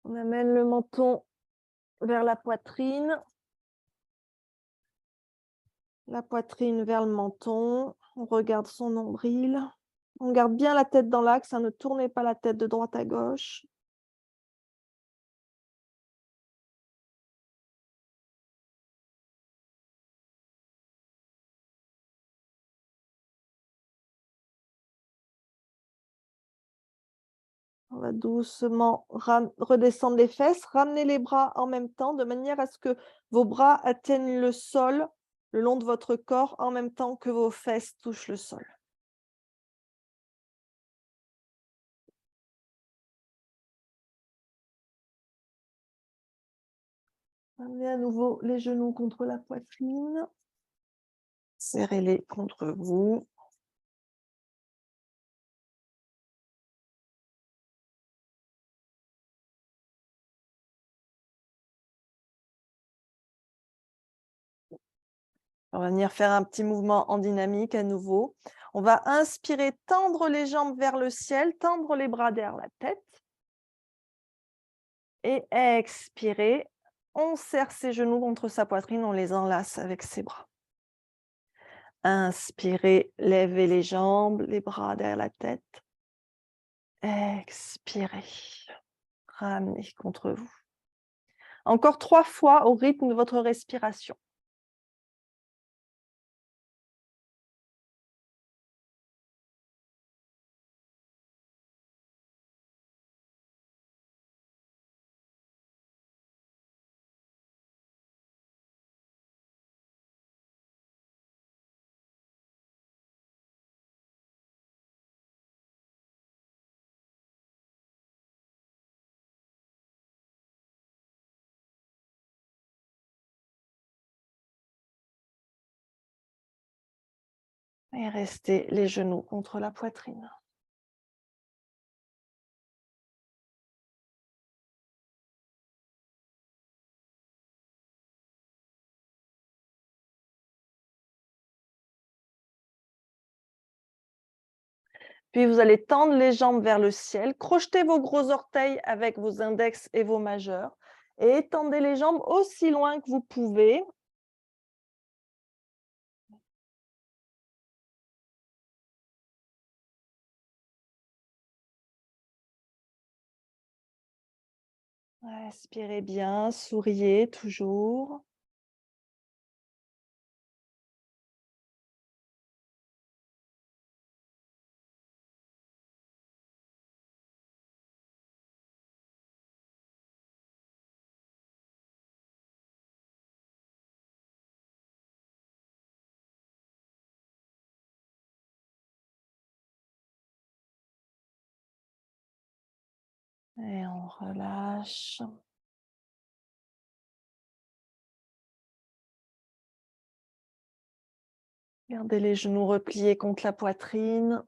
On amène le menton vers la poitrine vers le menton. On regarde son nombril. On garde bien la tête dans l'axe, ne tournez pas la tête de droite à gauche. On va doucement redescendre les fesses, ramener les bras en même temps, de manière à ce que vos bras atteignent le sol le long de votre corps en même temps que vos fesses touchent le sol. Ramenez à nouveau les genoux contre la poitrine. Serrez-les contre vous. On va venir faire un petit mouvement en dynamique à nouveau. On va inspirer, tendre les jambes vers le ciel, tendre les bras derrière la tête. Et expirer, on serre ses genoux contre sa poitrine, on les enlace avec ses bras. Inspirez, levez les jambes, les bras derrière la tête. Expirez, ramenez contre vous. Encore 3 fois au rythme de votre respiration. Et restez les genoux contre la poitrine. Puis vous allez tendre les jambes vers le ciel, crochetez vos gros orteils avec vos index et vos majeurs et étendez les jambes aussi loin que vous pouvez. Respirez bien, souriez toujours. Et on relâche. Gardez les genoux repliés contre la poitrine.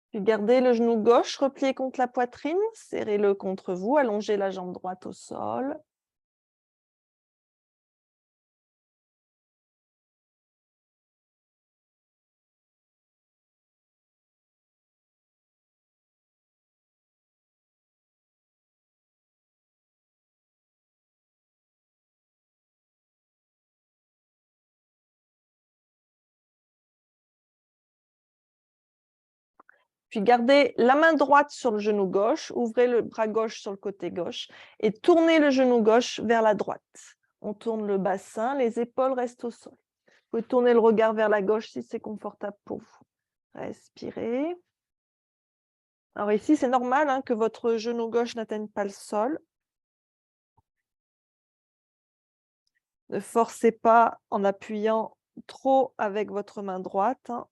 Puis gardez le genou gauche replié contre la poitrine. Serrez-le contre vous. Allongez la jambe droite au sol. Puis gardez la main droite sur le genou gauche, ouvrez le bras gauche sur le côté gauche et tournez le genou gauche vers la droite. On tourne le bassin, les épaules restent au sol. Vous pouvez tourner le regard vers la gauche si c'est confortable pour vous. Respirez. Alors ici, c'est normal hein, que votre genou gauche n'atteigne pas le sol. Ne forcez pas en appuyant trop avec votre main droite, hein.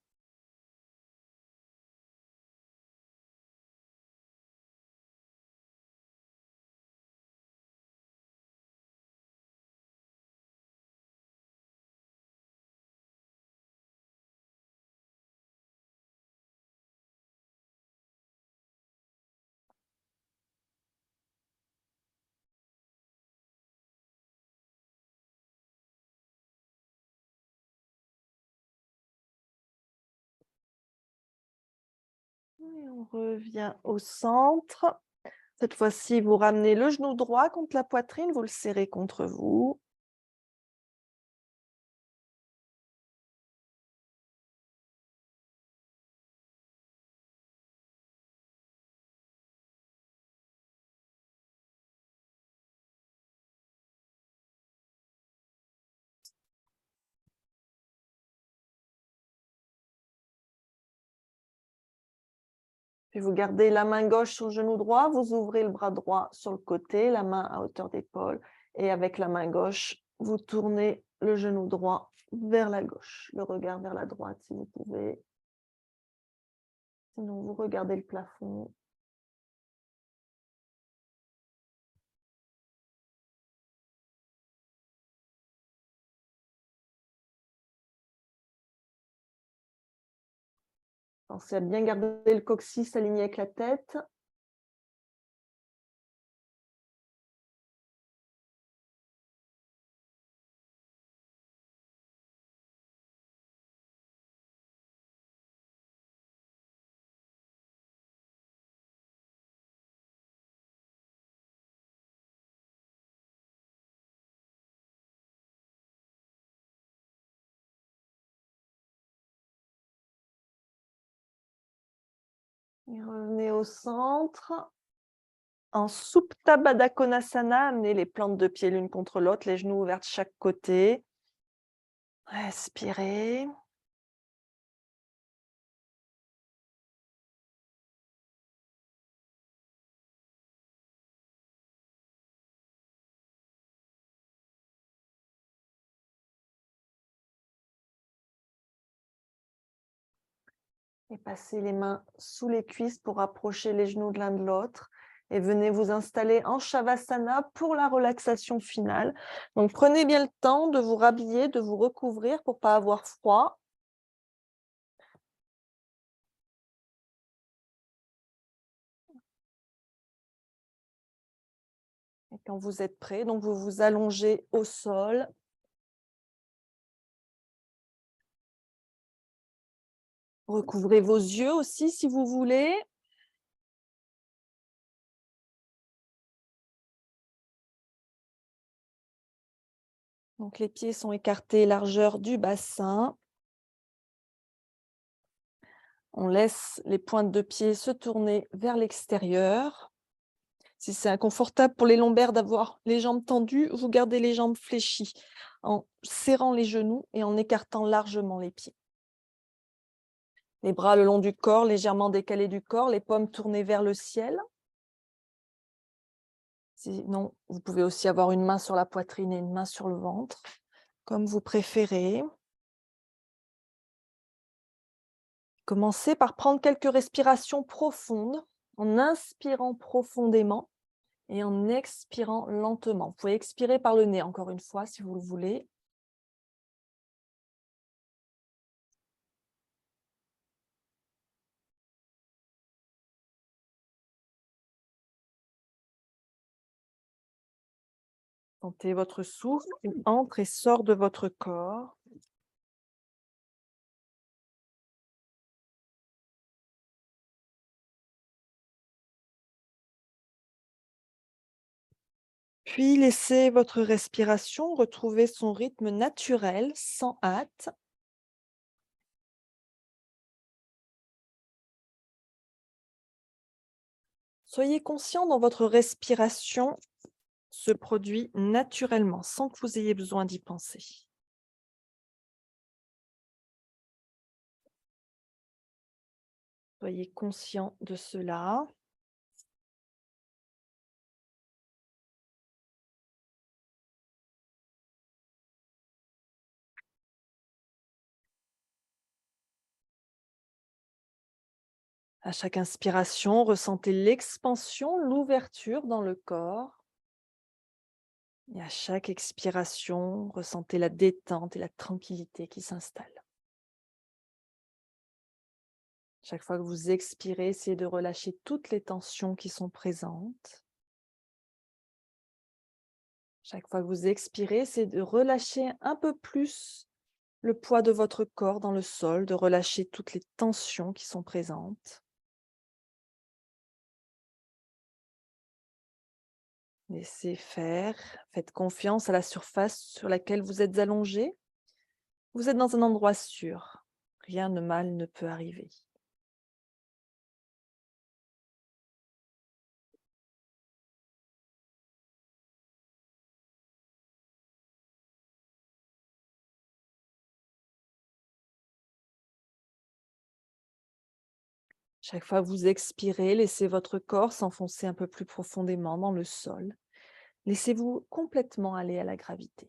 Et on revient au centre. Cette fois-ci, vous ramenez le genou droit contre la poitrine, vous le serrez contre vous. Puis vous gardez la main gauche sur le genou droit, vous ouvrez le bras droit sur le côté, la main à hauteur d'épaule. Et avec la main gauche, vous tournez le genou droit vers la gauche, le regard vers la droite si vous pouvez. Sinon, vous regardez le plafond. Pensez à bien garder le coccyx aligné avec la tête. Et revenez au centre. En Supta Baddha Konasana, amenez les plantes de pied l'une contre l'autre, les genoux ouverts de chaque côté. Respirez. Et passez les mains sous les cuisses pour rapprocher les genoux de l'un de l'autre. Et venez vous installer en Shavasana pour la relaxation finale. Donc prenez bien le temps de vous rhabiller, de vous recouvrir pour ne pas avoir froid. Et quand vous êtes prêt, donc vous vous allongez au sol. Recouvrez vos yeux aussi si vous voulez. Donc les pieds sont écartés, largeur du bassin. On laisse les pointes de pied se tourner vers l'extérieur. Si c'est inconfortable pour les lombaires d'avoir les jambes tendues, vous gardez les jambes fléchies en serrant les genoux et en écartant largement les pieds. Les bras le long du corps, légèrement décalés du corps, les paumes tournées vers le ciel. Sinon, vous pouvez aussi avoir une main sur la poitrine et une main sur le ventre, comme vous préférez. Commencez par prendre quelques respirations profondes, en inspirant profondément et en expirant lentement. Vous pouvez expirer par le nez, encore une fois, si vous le voulez. Sentez votre souffle qui entre et sort de votre corps. Puis laissez votre respiration retrouver son rythme naturel, sans hâte. Soyez conscient dans votre respiration se produit naturellement, sans que vous ayez besoin d'y penser. Soyez conscient de cela. À chaque inspiration, ressentez l'expansion, l'ouverture dans le corps. Et à chaque expiration, ressentez la détente et la tranquillité qui s'installent. Chaque fois que vous expirez, essayez de relâcher toutes les tensions qui sont présentes. Chaque fois que vous expirez, essayez de relâcher un peu plus le poids de votre corps dans le sol, de relâcher toutes les tensions qui sont présentes. Laissez faire, faites confiance à la surface sur laquelle vous êtes allongé. Vous êtes dans un endroit sûr, rien de mal ne peut arriver. Chaque fois que vous expirez, laissez votre corps s'enfoncer un peu plus profondément dans le sol. Laissez-vous complètement aller à la gravité.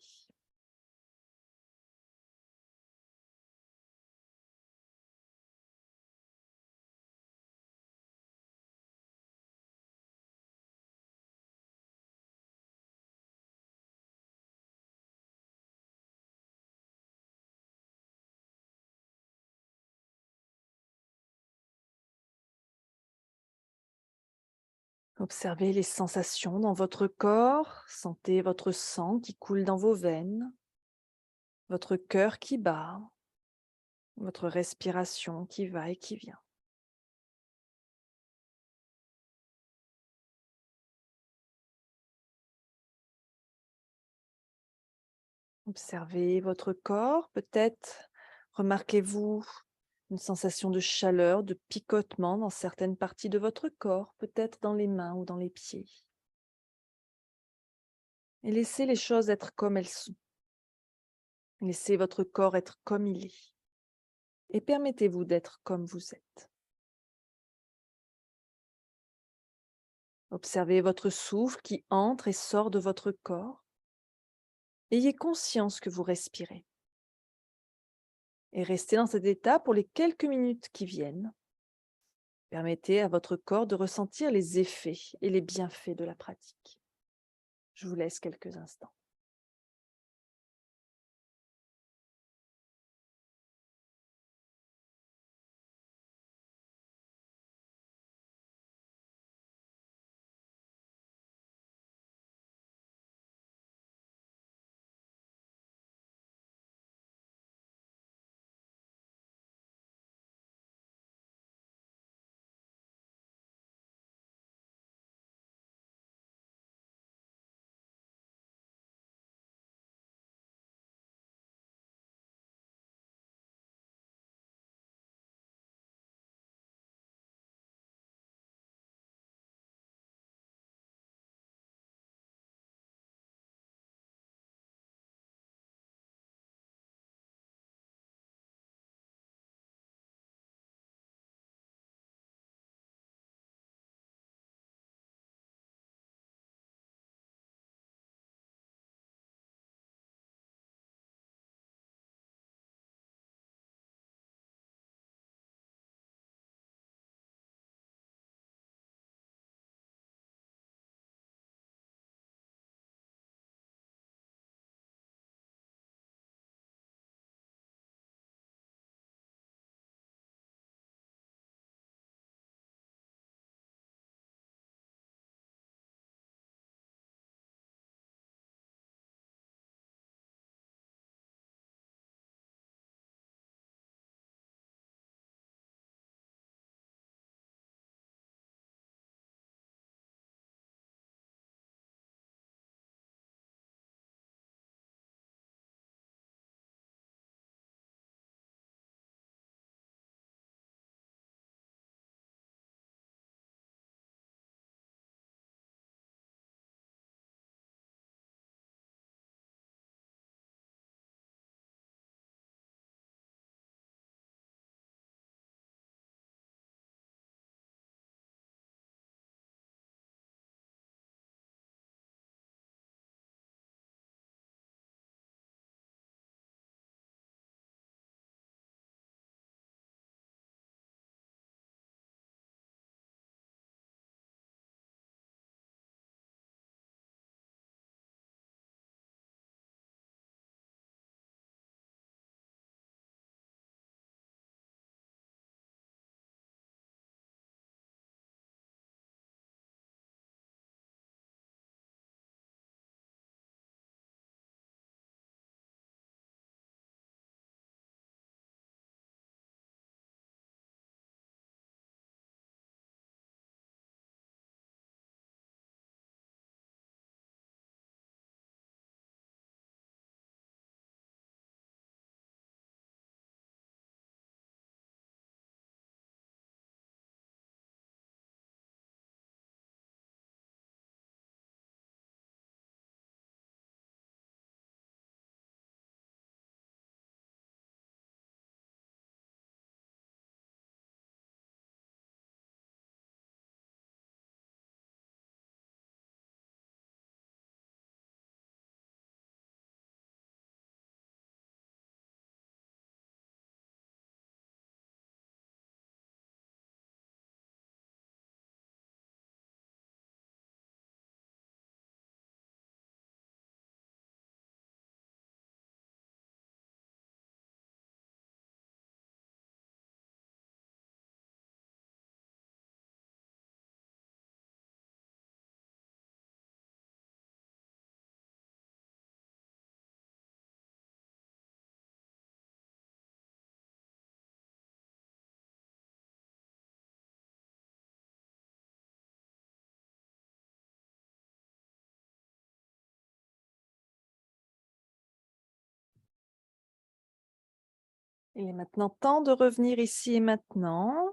Observez les sensations dans votre corps, sentez votre sang qui coule dans vos veines, votre cœur qui bat, votre respiration qui va et qui vient. Observez votre corps, peut-être remarquez-vous une sensation de chaleur, de picotement dans certaines parties de votre corps, peut-être dans les mains ou dans les pieds. Et laissez les choses être comme elles sont. Laissez votre corps être comme il est. Et permettez-vous d'être comme vous êtes. Observez votre souffle qui entre et sort de votre corps. Ayez conscience que vous respirez. Et restez dans cet état pour les quelques minutes qui viennent. Permettez à votre corps de ressentir les effets et les bienfaits de la pratique. Je vous laisse quelques instants. Il est maintenant temps de revenir ici et maintenant.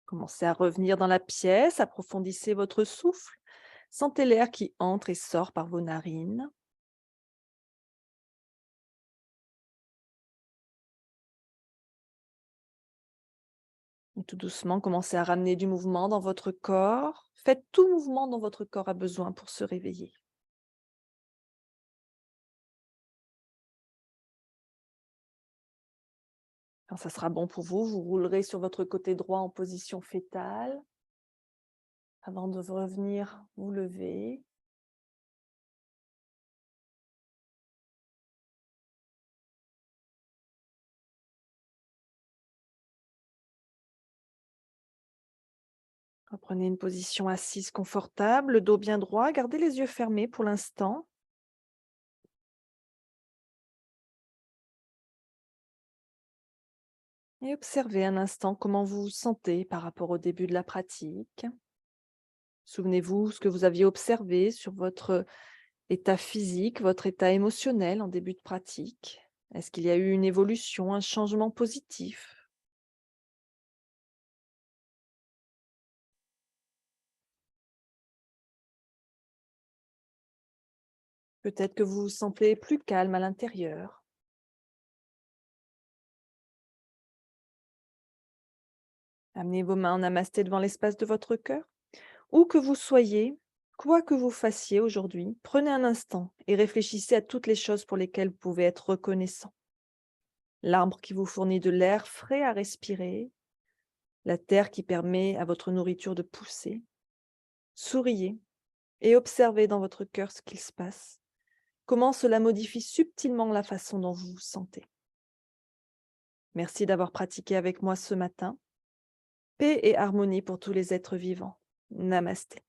Commencez à revenir dans la pièce, approfondissez votre souffle. Sentez l'air qui entre et sort par vos narines. Et tout doucement, commencez à ramener du mouvement dans votre corps. Faites tout mouvement dont votre corps a besoin pour se réveiller. Quand ça sera bon pour vous, vous roulerez sur votre côté droit en position fétale. Avant de revenir vous lever. Reprenez une position assise confortable, le dos bien droit. Gardez les yeux fermés pour l'instant. Et observez un instant comment vous vous sentez par rapport au début de la pratique. Souvenez-vous ce que vous aviez observé sur votre état physique, votre état émotionnel en début de pratique. Est-ce qu'il y a eu une évolution, un changement positif? Peut-être que vous vous sentez plus calme à l'intérieur. Amenez vos mains en namasté devant l'espace de votre cœur. Où que vous soyez, quoi que vous fassiez aujourd'hui, prenez un instant et réfléchissez à toutes les choses pour lesquelles vous pouvez être reconnaissant. L'arbre qui vous fournit de l'air frais à respirer, la terre qui permet à votre nourriture de pousser. Souriez et observez dans votre cœur ce qu'il se passe, comment cela modifie subtilement la façon dont vous vous sentez. Merci d'avoir pratiqué avec moi ce matin. Paix et harmonie pour tous les êtres vivants. Namasté.